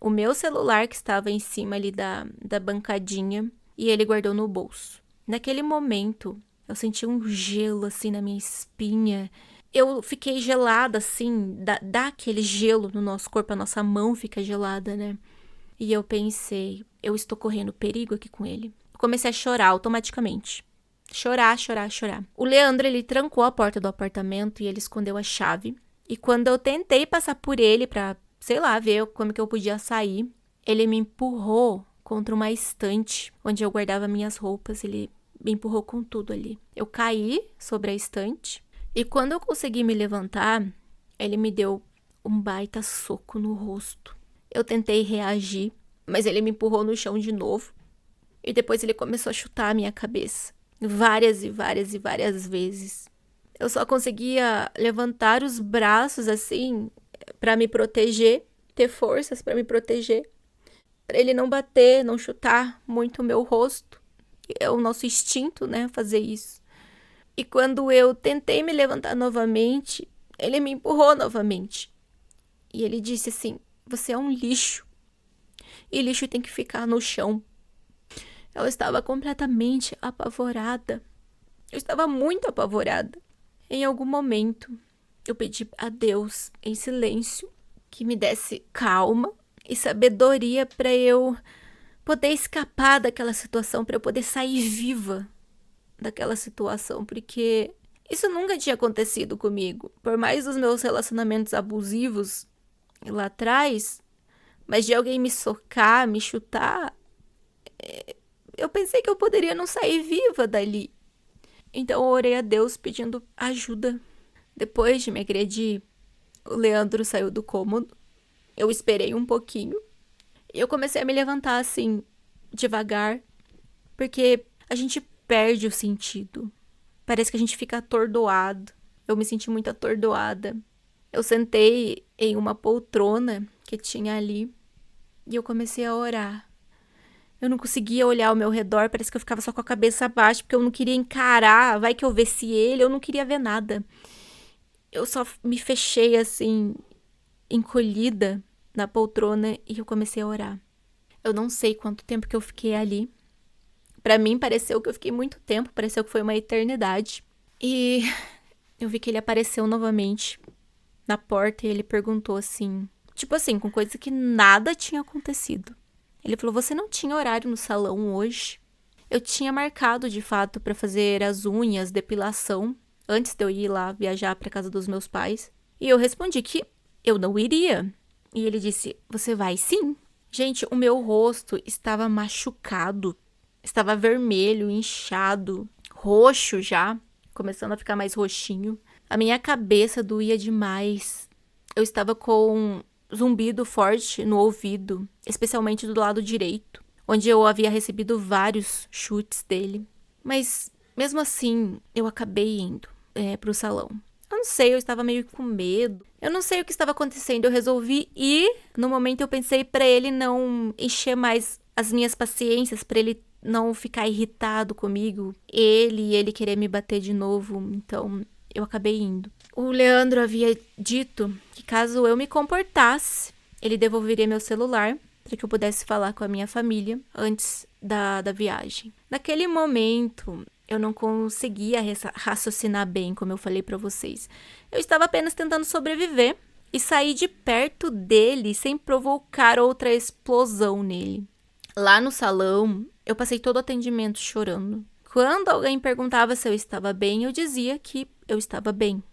o meu celular que estava em cima ali da bancadinha, e ele guardou no bolso. Naquele momento, eu senti um gelo assim na minha espinha. Eu fiquei gelada assim, dá aquele gelo no nosso corpo, a nossa mão fica gelada, né? E eu pensei, eu estou correndo perigo aqui com ele. Eu comecei a chorar automaticamente. Chorar. O Leandro, ele trancou a porta do apartamento e ele escondeu a chave. E quando eu tentei passar por ele pra, sei lá, ver como que eu podia sair, ele me empurrou contra uma estante onde eu guardava minhas roupas. Ele me empurrou com tudo ali. Eu caí sobre a estante e quando eu consegui me levantar, ele me deu um baita soco no rosto. Eu tentei reagir, mas ele me empurrou no chão de novo. E depois ele começou a chutar a minha cabeça. Várias vezes. Eu só conseguia levantar os braços assim para me proteger, ter forças para me proteger, para ele não bater, não chutar muito o meu rosto. É o nosso instinto, né, fazer isso. E quando eu tentei me levantar novamente, ele me empurrou novamente. E ele disse assim: "Você é um lixo. E lixo tem que ficar no chão." Eu estava completamente apavorada. Eu estava muito apavorada. Em algum momento, eu pedi a Deus, em silêncio, que me desse calma e sabedoria para eu poder escapar daquela situação, para eu poder sair viva daquela situação, porque isso nunca tinha acontecido comigo. Por mais os meus relacionamentos abusivos lá atrás, mas de alguém me socar, me chutar, eu pensei que eu poderia não sair viva dali. Então eu orei a Deus pedindo ajuda. Depois de me agredir, o Leandro saiu do cômodo. Eu esperei um pouquinho. E eu comecei a me levantar assim, devagar. Porque a gente perde o sentido. Parece que a gente fica atordoado. Eu me senti muito atordoada. Eu sentei em uma poltrona que tinha ali. E eu comecei a orar. Eu não conseguia olhar ao meu redor, parece que eu ficava só com a cabeça abaixo, porque eu não queria encarar, vai que eu visse ele, eu não queria ver nada. Eu só me fechei assim, encolhida na poltrona e eu comecei a orar. Eu não sei quanto tempo que eu fiquei ali. Pra mim pareceu que eu fiquei muito tempo, pareceu que foi uma eternidade. E eu vi que ele apareceu novamente na porta e ele perguntou assim, tipo assim, com coisa que nada tinha acontecido. Ele falou: "Você não tinha horário no salão hoje?" Eu tinha marcado de fato pra fazer as unhas, depilação, antes de eu ir lá viajar pra casa dos meus pais. E eu respondi que eu não iria. E ele disse: "Você vai sim." Gente, o meu rosto estava machucado, estava vermelho, inchado, roxo já, começando a ficar mais roxinho. A minha cabeça doía demais. Eu estava com zumbido forte no ouvido, especialmente do lado direito, onde eu havia recebido vários chutes dele. Mas, mesmo assim, eu acabei indo pro salão. Eu não sei, eu estava meio com medo. Eu não sei o que estava acontecendo. Eu resolvi ir. No momento eu pensei pra ele não encher mais as minhas paciências, pra ele não ficar irritado comigo. Ele querer me bater de novo. Então, eu acabei indo. O Leandro havia dito que caso eu me comportasse, ele devolveria meu celular para que eu pudesse falar com a minha família antes da viagem. Naquele momento, eu não conseguia raciocinar bem, como eu falei para vocês. Eu estava apenas tentando sobreviver e sair de perto dele sem provocar outra explosão nele. Lá no salão, eu passei todo o atendimento chorando. Quando alguém perguntava se eu estava bem, eu dizia que eu estava bem.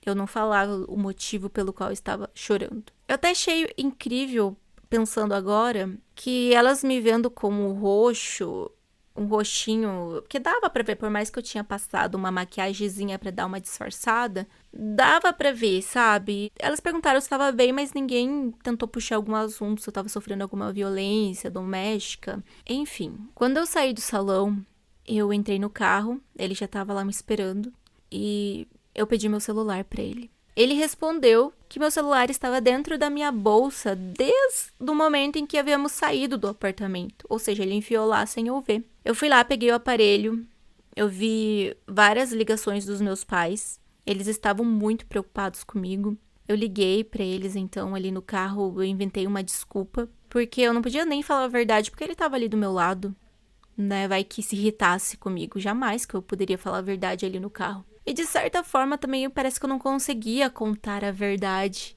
Eu não falava o motivo pelo qual eu estava chorando. Eu até achei incrível, pensando agora, que elas me vendo como roxo, um roxinho, que dava pra ver, por mais que eu tinha passado uma maquiagemzinha pra dar uma disfarçada, dava pra ver, sabe? Elas perguntaram se eu estava bem, mas ninguém tentou puxar algum assunto, se eu estava sofrendo alguma violência doméstica. Enfim, quando eu saí do salão, eu entrei no carro, ele já estava lá me esperando e eu pedi meu celular pra ele. Ele respondeu que meu celular estava dentro da minha bolsa desde o momento em que havíamos saído do apartamento. Ou seja, ele enfiou lá sem eu ver. Eu fui lá, peguei o aparelho, eu vi várias ligações dos meus pais. Eles estavam muito preocupados comigo. Eu liguei pra eles, então, ali no carro, eu inventei uma desculpa, porque eu não podia nem falar a verdade, porque ele estava ali do meu lado, né? Vai que se irritasse comigo. Jamais que eu poderia falar a verdade ali no carro. E de certa forma também parece que eu não conseguia contar a verdade.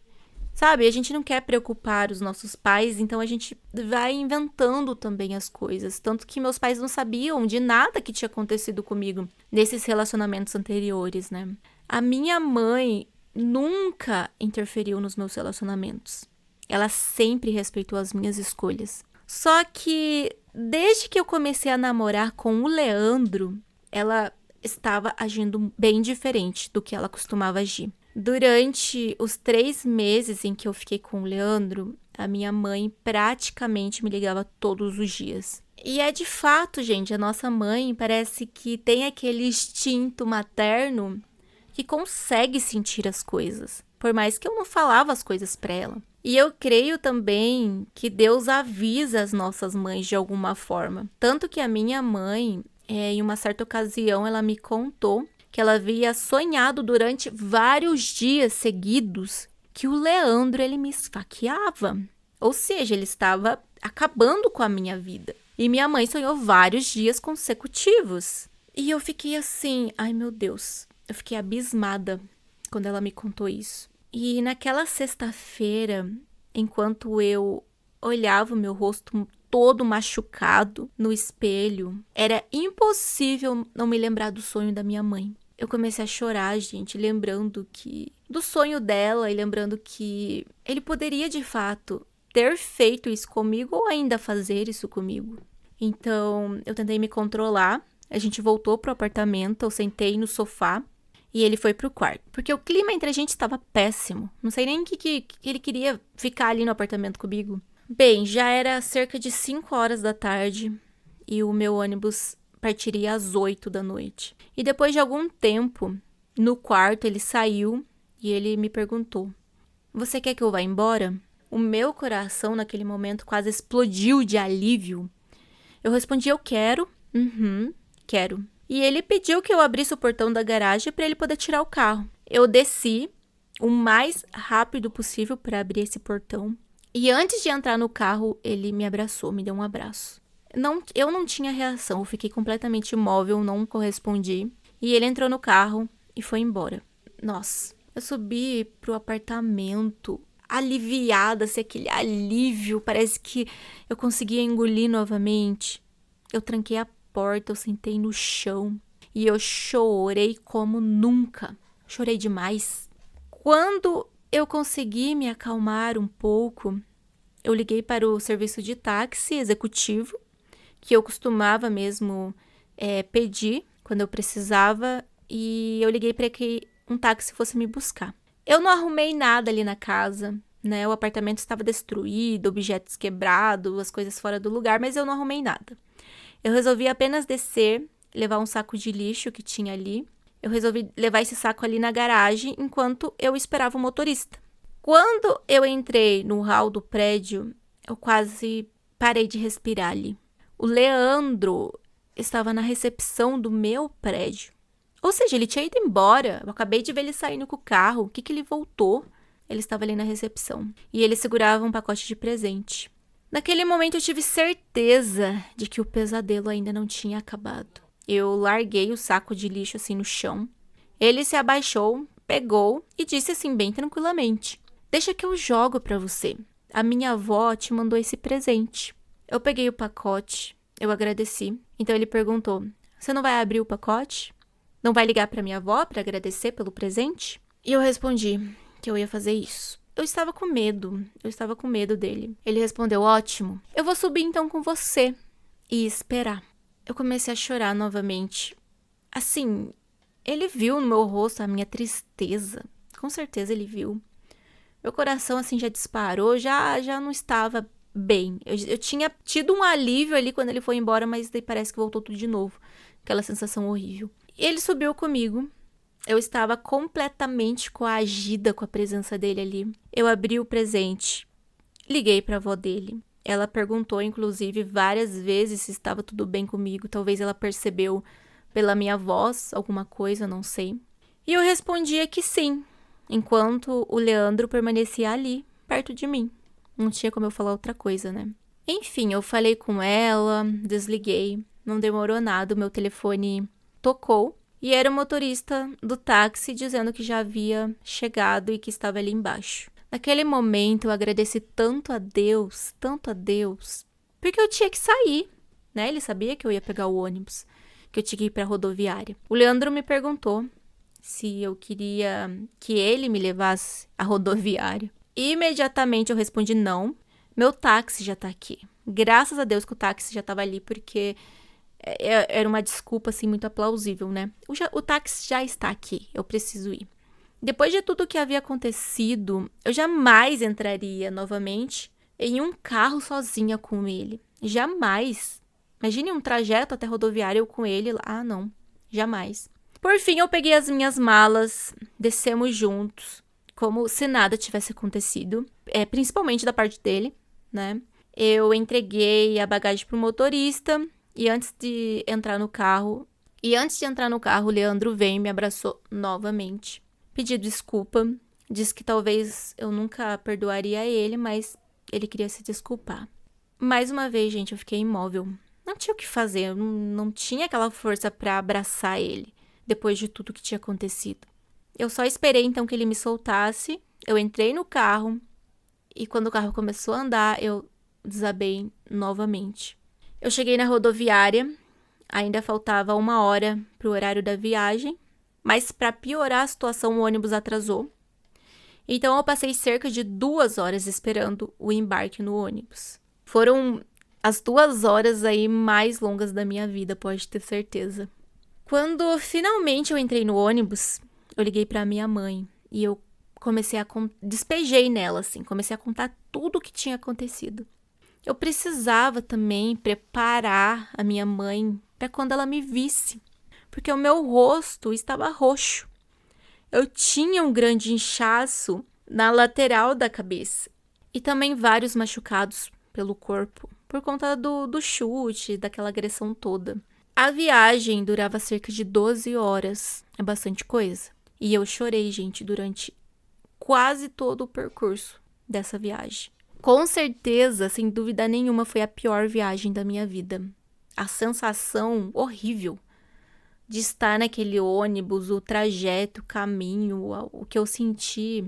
Sabe, a gente não quer preocupar os nossos pais, então a gente vai inventando também as coisas. Tanto que meus pais não sabiam de nada que tinha acontecido comigo nesses relacionamentos anteriores, né? A minha mãe nunca interferiu nos meus relacionamentos. Ela sempre respeitou as minhas escolhas. Só que desde que eu comecei a namorar com o Leandro, ela estava agindo bem diferente do que ela costumava agir. Durante os 3 meses em que eu fiquei com o Leandro, a minha mãe praticamente me ligava todos os dias. E é de fato, gente, a nossa mãe parece que tem aquele instinto materno que consegue sentir as coisas, por mais que eu não falava as coisas para ela. E eu creio também que Deus avisa as nossas mães de alguma forma. Tanto que a minha mãe, em uma certa ocasião, ela me contou que ela havia sonhado durante vários dias seguidos que o Leandro, ele me esfaqueava. Ou seja, ele estava acabando com a minha vida. E minha mãe sonhou vários dias consecutivos. E eu fiquei assim, ai meu Deus, eu fiquei abismada quando ela me contou isso. E naquela sexta-feira, enquanto eu olhava o meu rosto todo machucado no espelho, era impossível não me lembrar do sonho da minha mãe. Eu comecei a chorar, gente, lembrando do sonho dela e lembrando que ele poderia, de fato, ter feito isso comigo ou ainda fazer isso comigo. Então, eu tentei me controlar. A gente voltou pro apartamento, eu sentei no sofá e ele foi pro quarto. Porque o clima entre a gente estava péssimo. Não sei nem que ele queria ficar ali no apartamento comigo. Bem, já era cerca de 5 horas da tarde e o meu ônibus partiria às 8 da noite. E depois de algum tempo, no quarto, ele saiu e ele me perguntou: "Você quer que eu vá embora?" O meu coração naquele momento quase explodiu de alívio. Eu respondi, eu quero. Quero. E ele pediu que eu abrisse o portão da garagem para ele poder tirar o carro. Eu desci o mais rápido possível para abrir esse portão. E antes de entrar no carro, ele me abraçou, me deu um abraço. Eu não tinha reação, eu fiquei completamente imóvel, não correspondi. E ele entrou no carro e foi embora. Nossa, eu subi pro apartamento, aliviada, assim, aquele alívio, parece que eu conseguia engolir novamente. Eu tranquei a porta, eu sentei no chão e eu chorei como nunca. Chorei demais. Quando eu consegui me acalmar um pouco, eu liguei para o serviço de táxi executivo, que eu costumava mesmo pedir quando eu precisava, e eu liguei para que um táxi fosse me buscar. Eu não arrumei nada ali na casa, né? O apartamento estava destruído, objetos quebrados, as coisas fora do lugar, mas eu não arrumei nada. Eu resolvi apenas descer, levar um saco de lixo que tinha ali. Eu resolvi levar esse saco ali na garagem enquanto eu esperava o motorista. Quando eu entrei no hall do prédio, eu quase parei de respirar ali. O Leandro estava na recepção do meu prédio. Ou seja, ele tinha ido embora. Eu acabei de ver ele saindo com o carro. O que ele voltou? Ele estava ali na recepção. E ele segurava um pacote de presente. Naquele momento eu tive certeza de que o pesadelo ainda não tinha acabado. Eu larguei o saco de lixo assim no chão. Ele se abaixou, pegou e disse assim bem tranquilamente: "Deixa que eu jogo pra você. A minha avó te mandou esse presente." Eu peguei o pacote, eu agradeci. Então ele perguntou: "Você não vai abrir o pacote? Não vai ligar pra minha avó pra agradecer pelo presente?" E eu respondi que eu ia fazer isso. Eu estava com medo dele. Ele respondeu: "Ótimo, eu vou subir então com você e esperar." Eu comecei a chorar novamente. Assim, ele viu no meu rosto a minha tristeza. Com certeza ele viu. Meu coração assim já disparou, já não estava bem. Eu tinha tido um alívio ali quando ele foi embora, mas daí parece que voltou tudo de novo. Aquela sensação horrível. E ele subiu comigo. Eu estava completamente coagida com a presença dele ali. Eu abri o presente. Liguei para a avó dele. Ela perguntou, inclusive, várias vezes se estava tudo bem comigo. Talvez ela percebeu pela minha voz alguma coisa, não sei. E eu respondia que sim, enquanto o Leandro permanecia ali, perto de mim. Não tinha como eu falar outra coisa, né? Enfim, eu falei com ela, desliguei. Não demorou nada, o meu telefone tocou. E era o motorista do táxi dizendo que já havia chegado e que estava ali embaixo. Naquele momento eu agradeci tanto a Deus, porque eu tinha que sair, né? Ele sabia que eu ia pegar o ônibus, que eu tinha que ir para a rodoviária. O Leandro me perguntou se eu queria que ele me levasse à rodoviária. Imediatamente eu respondi não, meu táxi já tá aqui. Graças a Deus que o táxi já estava ali, porque era uma desculpa assim muito plausível, né? O táxi já está aqui, eu preciso ir. Depois de tudo que havia acontecido, eu jamais entraria novamente em um carro sozinha com ele. Jamais. Imagine um trajeto até rodoviária eu com ele lá. Ah, não. Jamais. Por fim, eu peguei as minhas malas, descemos juntos, como se nada tivesse acontecido. Principalmente da parte dele, né? Eu entreguei a bagagem pro motorista e antes de entrar no carro, o Leandro veio e me abraçou novamente. Pedi desculpa, disse que talvez eu nunca perdoaria ele, mas ele queria se desculpar. Mais uma vez, gente, eu fiquei imóvel. Não tinha o que fazer, eu não tinha aquela força para abraçar ele, depois de tudo que tinha acontecido. Eu só esperei então que ele me soltasse, eu entrei no carro e quando o carro começou a andar, eu desabei novamente. Eu cheguei na rodoviária, ainda faltava 1 hora para o horário da viagem. Mas para piorar a situação, o ônibus atrasou. Então eu passei cerca de 2 horas esperando o embarque no ônibus. Foram as 2 horas aí mais longas da minha vida, pode ter certeza. Quando finalmente eu entrei no ônibus, eu liguei para minha mãe e eu despejei nela assim, comecei a contar tudo o que tinha acontecido. Eu precisava também preparar a minha mãe para quando ela me visse, porque o meu rosto estava roxo. Eu tinha um grande inchaço na lateral da cabeça e também vários machucados pelo corpo, por conta do chute, daquela agressão toda. A viagem durava cerca de 12 horas. É bastante coisa. E eu chorei, gente, durante quase todo o percurso dessa viagem. Com certeza, sem dúvida nenhuma, foi a pior viagem da minha vida. A sensação horrível de estar naquele ônibus, o trajeto, o caminho, o que eu senti,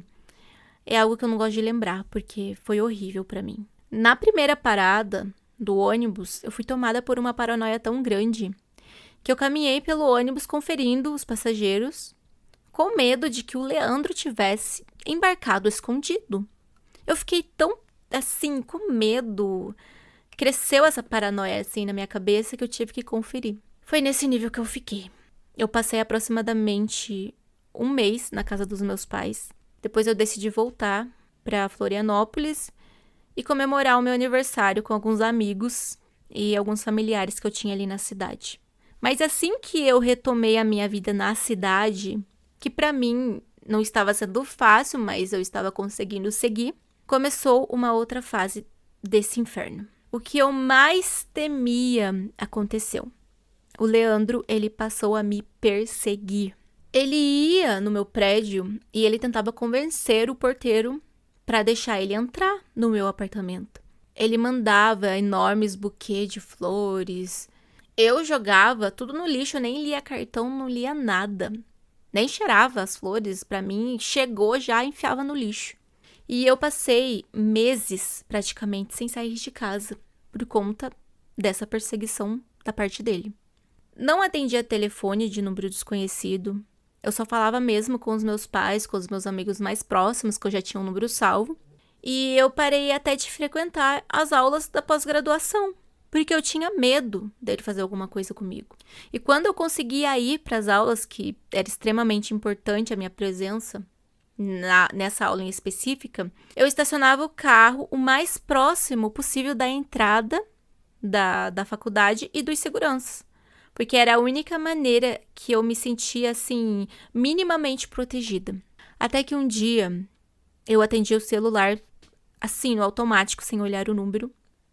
é algo que eu não gosto de lembrar, porque foi horrível pra mim. Na primeira parada do ônibus, eu fui tomada por uma paranoia tão grande que eu caminhei pelo ônibus conferindo os passageiros, com medo de que o Leandro tivesse embarcado escondido. Eu fiquei tão, assim, com medo. Cresceu essa paranoia, assim, na minha cabeça que eu tive que conferir. Foi nesse nível que eu fiquei. Eu passei aproximadamente um mês na casa dos meus pais. Depois eu decidi voltar para Florianópolis e comemorar o meu aniversário com alguns amigos e alguns familiares que eu tinha ali na cidade. Mas assim que eu retomei a minha vida na cidade, que para mim não estava sendo fácil, mas eu estava conseguindo seguir, começou uma outra fase desse inferno. O que eu mais temia aconteceu. O Leandro, ele passou a me perseguir. Ele ia no meu prédio e ele tentava convencer o porteiro para deixar ele entrar no meu apartamento. Ele mandava enormes buquês de flores. Eu jogava tudo no lixo, eu nem lia cartão, não lia nada. Nem cheirava as flores, para mim, chegou já, enfiava no lixo. E eu passei meses praticamente sem sair de casa por conta dessa perseguição da parte dele. Não atendia telefone de número desconhecido. Eu só falava mesmo com os meus pais, com os meus amigos mais próximos, que eu já tinha um número salvo. E eu parei até de frequentar as aulas da pós-graduação, porque eu tinha medo dele fazer alguma coisa comigo. E quando eu conseguia ir para as aulas, que era extremamente importante a minha presença nessa aula em específica, eu estacionava o carro o mais próximo possível da entrada da faculdade e dos seguranças. Porque era a única maneira que eu me sentia, assim, minimamente protegida. Até que um dia, eu atendi o celular, assim, no automático, sem olhar o número,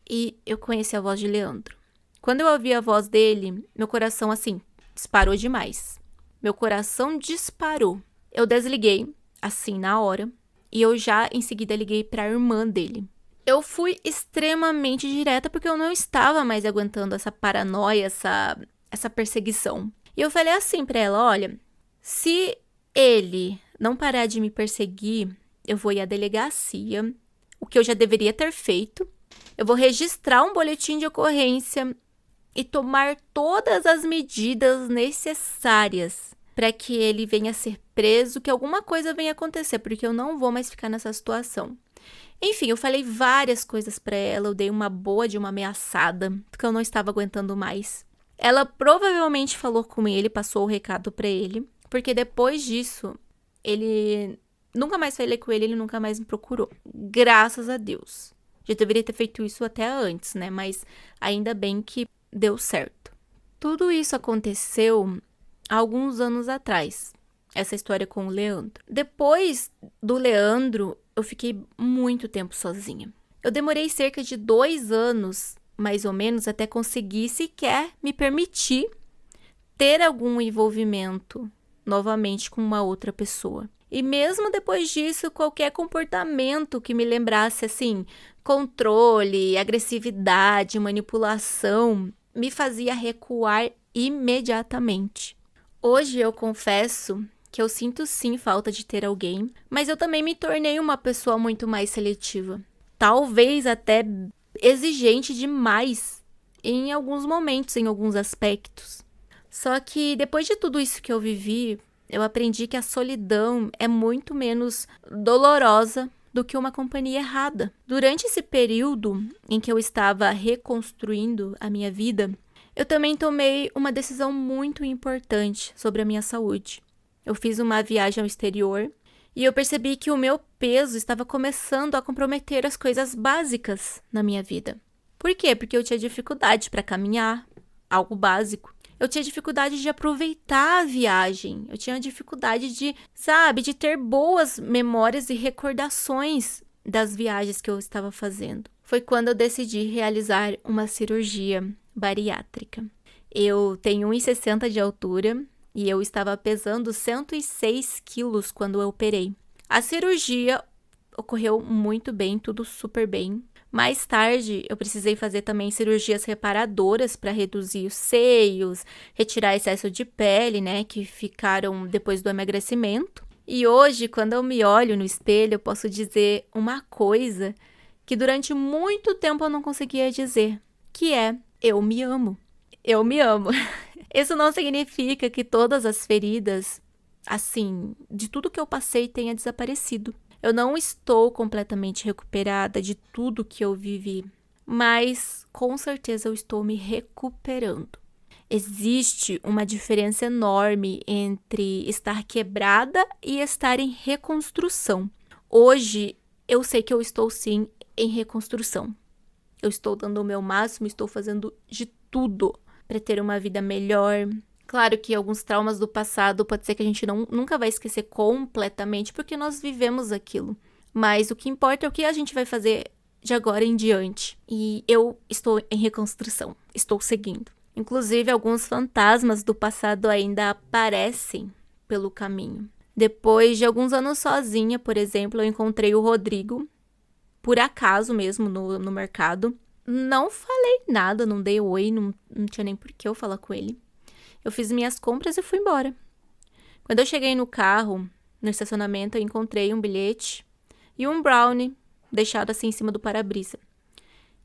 e eu conheci a voz de Leandro. Quando eu ouvi a voz dele, meu coração, assim, disparou demais. Meu coração disparou. Eu desliguei, assim, na hora, e eu já, em seguida, liguei para a irmã dele. Eu fui extremamente direta, porque eu não estava mais aguentando essa paranoia, essa perseguição. E eu falei assim pra ela, olha, se ele não parar de me perseguir, eu vou ir à delegacia, o que eu já deveria ter feito. Eu vou registrar um boletim de ocorrência e tomar todas as medidas necessárias para que ele venha a ser preso, que alguma coisa venha acontecer, porque eu não vou mais ficar nessa situação. Enfim, eu falei várias coisas pra ela, eu dei uma boa de uma ameaçada, porque eu não estava aguentando mais. Ela provavelmente falou com ele, passou o recado pra ele, porque depois disso, ele nunca mais falei com ele, ele nunca mais me procurou. Graças a Deus. Já deveria ter feito isso até antes, né? Mas ainda bem que deu certo. Tudo isso aconteceu há alguns anos atrás, essa história com o Leandro. Depois do Leandro, eu fiquei muito tempo sozinha. Eu demorei cerca de 2 anos mais ou menos, até conseguir sequer me permitir ter algum envolvimento novamente com uma outra pessoa. E mesmo depois disso, qualquer comportamento que me lembrasse, assim, controle, agressividade, manipulação, me fazia recuar imediatamente. Hoje eu confesso que eu sinto sim falta de ter alguém, mas eu também me tornei uma pessoa muito mais seletiva. Talvez até exigente demais em alguns momentos, em alguns aspectos. Só que depois de tudo isso que eu vivi, eu aprendi que a solidão é muito menos dolorosa do que uma companhia errada. Durante esse período em que eu estava reconstruindo a minha vida, eu também tomei uma decisão muito importante sobre a minha saúde. Eu fiz uma viagem ao exterior e eu percebi que o meu peso estava começando a comprometer as coisas básicas na minha vida. Por quê? Porque eu tinha dificuldade para caminhar, algo básico. Eu tinha dificuldade de aproveitar a viagem. Eu tinha dificuldade de ter boas memórias e recordações das viagens que eu estava fazendo. foi quando eu decidi realizar uma cirurgia bariátrica. Eu tenho 1,60 de altura e eu estava pesando 106 quilos quando eu operei. A cirurgia ocorreu muito bem, tudo super bem. Mais tarde, eu precisei fazer também cirurgias reparadoras para reduzir os seios, retirar excesso de pele, né, que ficaram depois do emagrecimento. E hoje, quando eu me olho no espelho, eu posso dizer uma coisa que durante muito tempo eu não conseguia dizer, que é: eu me amo. Eu me amo. Isso não significa que todas as feridas, assim, de tudo que eu passei tenha desaparecido. Eu não estou completamente recuperada de tudo que eu vivi, mas com certeza eu estou me recuperando. Existe uma diferença enorme entre estar quebrada e estar em reconstrução. Hoje, eu sei que eu estou sim em reconstrução. Eu estou dando o meu máximo, estou fazendo de tudo para ter uma vida melhor. Claro que alguns traumas do passado pode ser que a gente nunca vai esquecer completamente, porque nós vivemos aquilo. Mas o que importa é o que a gente vai fazer de agora em diante. E eu estou em reconstrução, estou seguindo. Inclusive, alguns fantasmas do passado ainda aparecem pelo caminho. Depois de alguns anos sozinha, por exemplo, eu encontrei o Rodrigo, por acaso mesmo, no mercado. Não falei nada, não dei oi, não tinha nem por que eu falar com ele. Eu fiz minhas compras e fui embora. Quando eu cheguei no carro, no estacionamento, eu encontrei um bilhete e um brownie deixado assim em cima do para-brisa.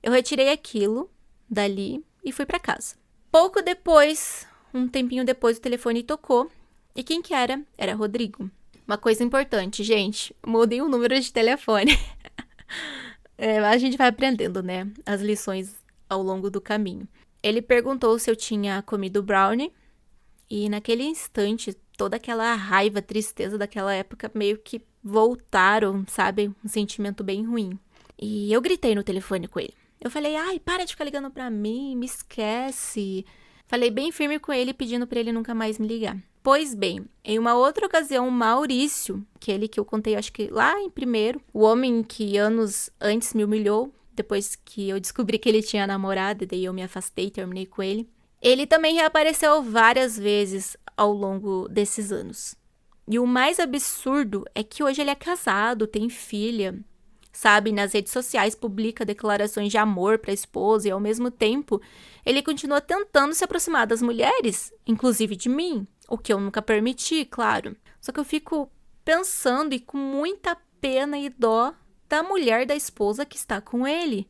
Eu retirei aquilo dali e fui para casa. Pouco depois, um tempinho depois, o telefone tocou. E quem que era? Era Rodrigo. Uma coisa importante, gente, mudem o número de telefone. A gente vai aprendendo, né? As lições ao longo do caminho. Ele perguntou se eu tinha comido brownie. E naquele instante, toda aquela raiva, tristeza daquela época meio que voltaram, sabe? Um sentimento bem ruim. E eu gritei no telefone com ele. Eu falei: ai, para de ficar ligando pra mim, me esquece. Falei bem firme com ele, pedindo pra ele nunca mais me ligar. Pois bem, em uma outra ocasião, o Maurício, aquele que eu contei, acho que lá em primeiro, o homem que anos antes me humilhou, depois que eu descobri que ele tinha namorada, daí eu me afastei, terminei com ele. Ele também reapareceu várias vezes ao longo desses anos. E o mais absurdo é que hoje ele é casado, tem filha, sabe? Nas redes sociais publica declarações de amor para a esposa e ao mesmo tempo ele continua tentando se aproximar das mulheres, inclusive de mim, o que eu nunca permiti, claro. Só que eu fico pensando e com muita pena e dó da mulher da esposa que está com ele.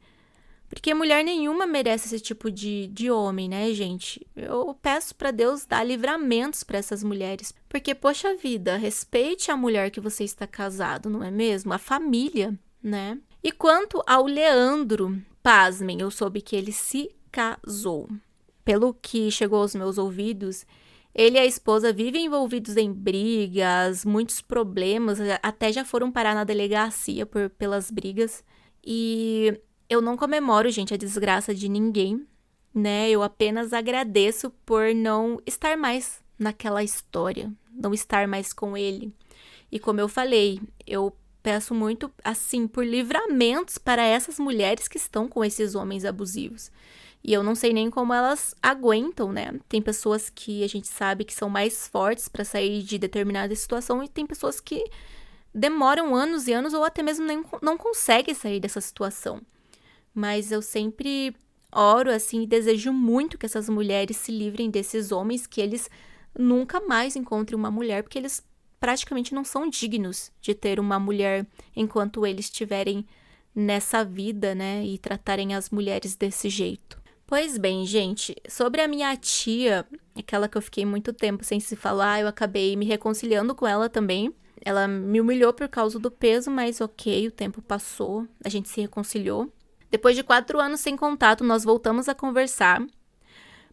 Porque mulher nenhuma merece esse tipo de homem, né, gente? Eu peço pra Deus dar livramentos pra essas mulheres. Porque, poxa vida, respeite a mulher que você está casado, não é mesmo? A família, né? E quanto ao Leandro, pasmem, eu soube que ele se casou. Pelo que chegou aos meus ouvidos, ele e a esposa vivem envolvidos em brigas, muitos problemas, até já foram parar na delegacia pelas brigas. E eu não comemoro, gente, a desgraça de ninguém, né? Eu apenas agradeço por não estar mais naquela história, não estar mais com ele. E como eu falei, eu peço muito, assim, por livramentos para essas mulheres que estão com esses homens abusivos. E eu não sei nem como elas aguentam, né? Tem pessoas que a gente sabe que são mais fortes para sair de determinada situação e tem pessoas que demoram anos e anos ou até mesmo não conseguem sair dessa situação. Mas eu sempre oro, assim, e desejo muito que essas mulheres se livrem desses homens, que eles nunca mais encontrem uma mulher, porque eles praticamente não são dignos de ter uma mulher enquanto eles estiverem nessa vida, né, e tratarem as mulheres desse jeito. Pois bem, gente, sobre a minha tia, aquela que eu fiquei muito tempo sem se falar, eu acabei me reconciliando com ela também. Ela me humilhou por causa do peso, mas ok, o tempo passou, a gente se reconciliou. Depois de 4 anos sem contato, nós voltamos a conversar,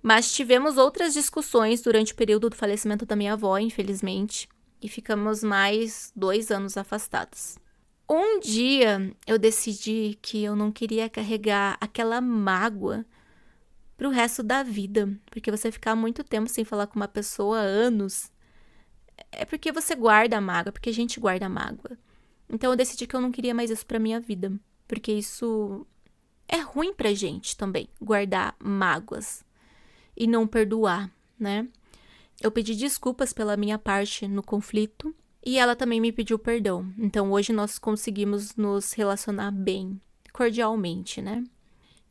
mas tivemos outras discussões durante o período do falecimento da minha avó, infelizmente, e ficamos mais 2 anos afastadas. Um dia eu decidi que eu não queria carregar aquela mágoa pro resto da vida, porque você ficar muito tempo sem falar com uma pessoa, anos, é porque você guarda a mágoa, porque a gente guarda a mágoa. Então eu decidi que eu não queria mais isso pra minha vida, porque isso é ruim pra gente também guardar mágoas e não perdoar, né? Eu pedi desculpas pela minha parte no conflito e ela também me pediu perdão. Então hoje nós conseguimos nos relacionar bem, cordialmente, né?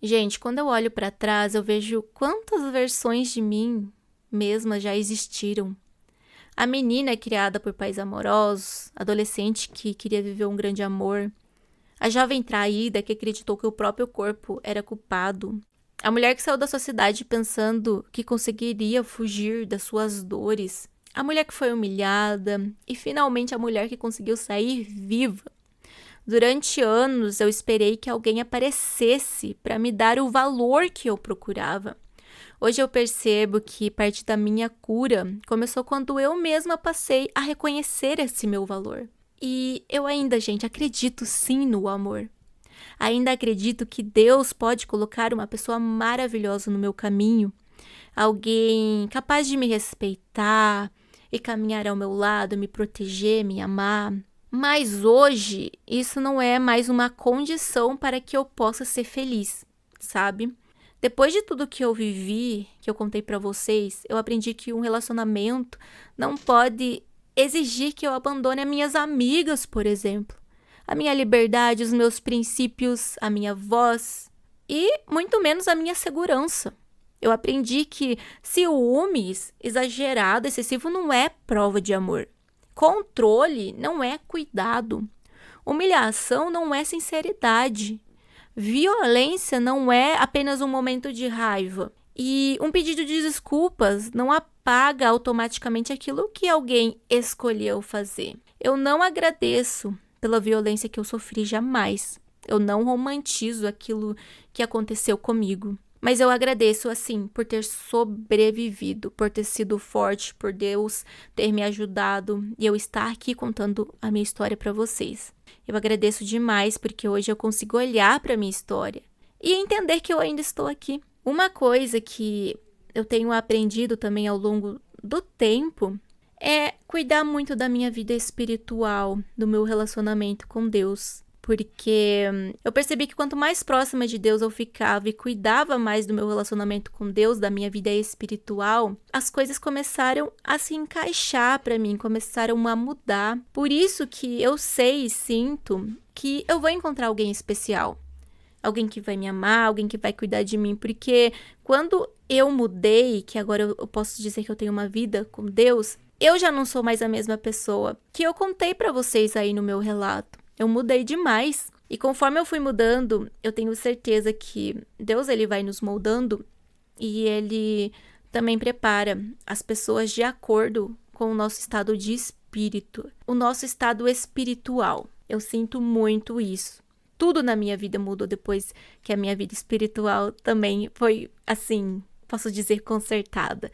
Gente, quando eu olho pra trás, eu vejo quantas versões de mim mesma já existiram. A menina criada por pais amorosos, adolescente que queria viver um grande amor, a jovem traída que acreditou que o próprio corpo era culpado, a mulher que saiu da sociedade pensando que conseguiria fugir das suas dores, a mulher que foi humilhada e finalmente a mulher que conseguiu sair viva. Durante anos eu esperei que alguém aparecesse para me dar o valor que eu procurava. Hoje eu percebo que parte da minha cura começou quando eu mesma passei a reconhecer esse meu valor. E eu ainda, gente, acredito sim no amor. Ainda acredito que Deus pode colocar uma pessoa maravilhosa no meu caminho. Alguém capaz de me respeitar e caminhar ao meu lado, me proteger, me amar. Mas hoje, isso não é mais uma condição para que eu possa ser feliz, sabe? Depois de tudo que eu vivi, que eu contei pra vocês, eu aprendi que um relacionamento não pode exigir que eu abandone as minhas amigas, por exemplo. A minha liberdade, os meus princípios, a minha voz e muito menos a minha segurança. Eu aprendi que ciúmes exagerado, excessivo, não é prova de amor. Controle não é cuidado. Humilhação não é sinceridade. Violência não é apenas um momento de raiva. E um pedido de desculpas não apaga automaticamente aquilo que alguém escolheu fazer. Eu não agradeço pela violência que eu sofri jamais. Eu não romantizo aquilo que aconteceu comigo. Mas eu agradeço, assim, por ter sobrevivido, por ter sido forte, por Deus ter me ajudado e eu estar aqui contando a minha história para vocês. Eu agradeço demais porque hoje eu consigo olhar para minha história e entender que eu ainda estou aqui. Uma coisa que eu tenho aprendido também ao longo do tempo é cuidar muito da minha vida espiritual, do meu relacionamento com Deus. Porque eu percebi que quanto mais próxima de Deus eu ficava e cuidava mais do meu relacionamento com Deus, da minha vida espiritual, as coisas começaram a se encaixar para mim, começaram a mudar. Por isso que eu sei e sinto que eu vou encontrar alguém especial. Alguém que vai me amar, alguém que vai cuidar de mim. Porque quando eu mudei, que agora eu posso dizer que eu tenho uma vida com Deus, eu já não sou mais a mesma pessoa que eu contei para vocês aí no meu relato. Eu mudei demais. E conforme eu fui mudando, eu tenho certeza que Deus ele vai nos moldando e ele também prepara as pessoas de acordo com o nosso estado de espírito, o nosso estado espiritual. Eu sinto muito isso. Tudo na minha vida mudou depois que a minha vida espiritual também foi, assim, posso dizer, consertada.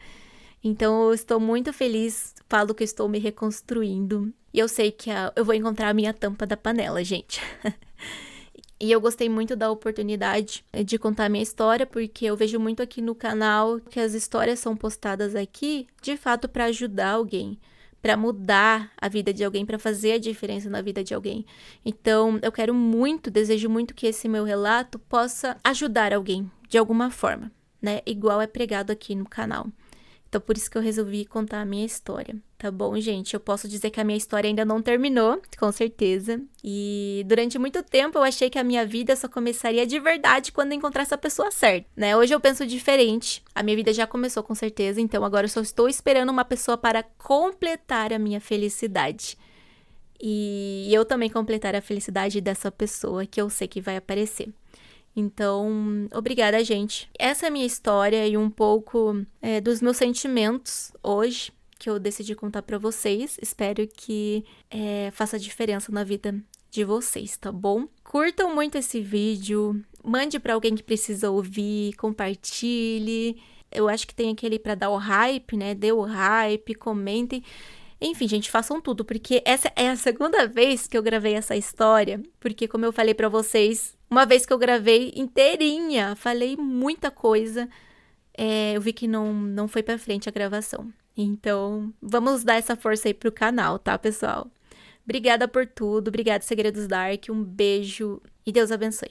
Então, eu estou muito feliz, falo que eu estou me reconstruindo. E eu sei que eu vou encontrar a minha tampa da panela, gente. E eu gostei muito da oportunidade de contar a minha história, porque eu vejo muito aqui no canal que as histórias são postadas aqui, de fato, para ajudar alguém, para mudar a vida de alguém, para fazer a diferença na vida de alguém. Então, eu quero muito, desejo muito que esse meu relato possa ajudar alguém, de alguma forma, né? Igual é pregado aqui no canal. Então, por isso que eu resolvi contar a minha história, tá bom, gente? Eu posso dizer que a minha história ainda não terminou, com certeza. E durante muito tempo eu achei que a minha vida só começaria de verdade quando eu encontrasse a pessoa certa, né? Hoje eu penso diferente. A minha vida já começou, com certeza. Então, agora eu só estou esperando uma pessoa para completar a minha felicidade. E eu também completar a felicidade dessa pessoa que eu sei que vai aparecer. Então, obrigada, gente. Essa é a minha história e um pouco dos meus sentimentos hoje, que eu decidi contar pra vocês. Espero que faça diferença na vida de vocês, tá bom? Curtam muito esse vídeo, mande pra alguém que precisa ouvir, compartilhe. Eu acho que tem aquele pra dar o hype, né? Dê o hype, comentem. Enfim, gente, façam tudo, porque essa é a segunda vez que eu gravei essa história, porque como eu falei pra vocês, uma vez que eu gravei inteirinha, falei muita coisa, eu vi que não foi pra frente a gravação. Então, vamos dar essa força aí pro canal, tá, pessoal? Obrigada por tudo, obrigada, Segredos Dark, um beijo e Deus abençoe.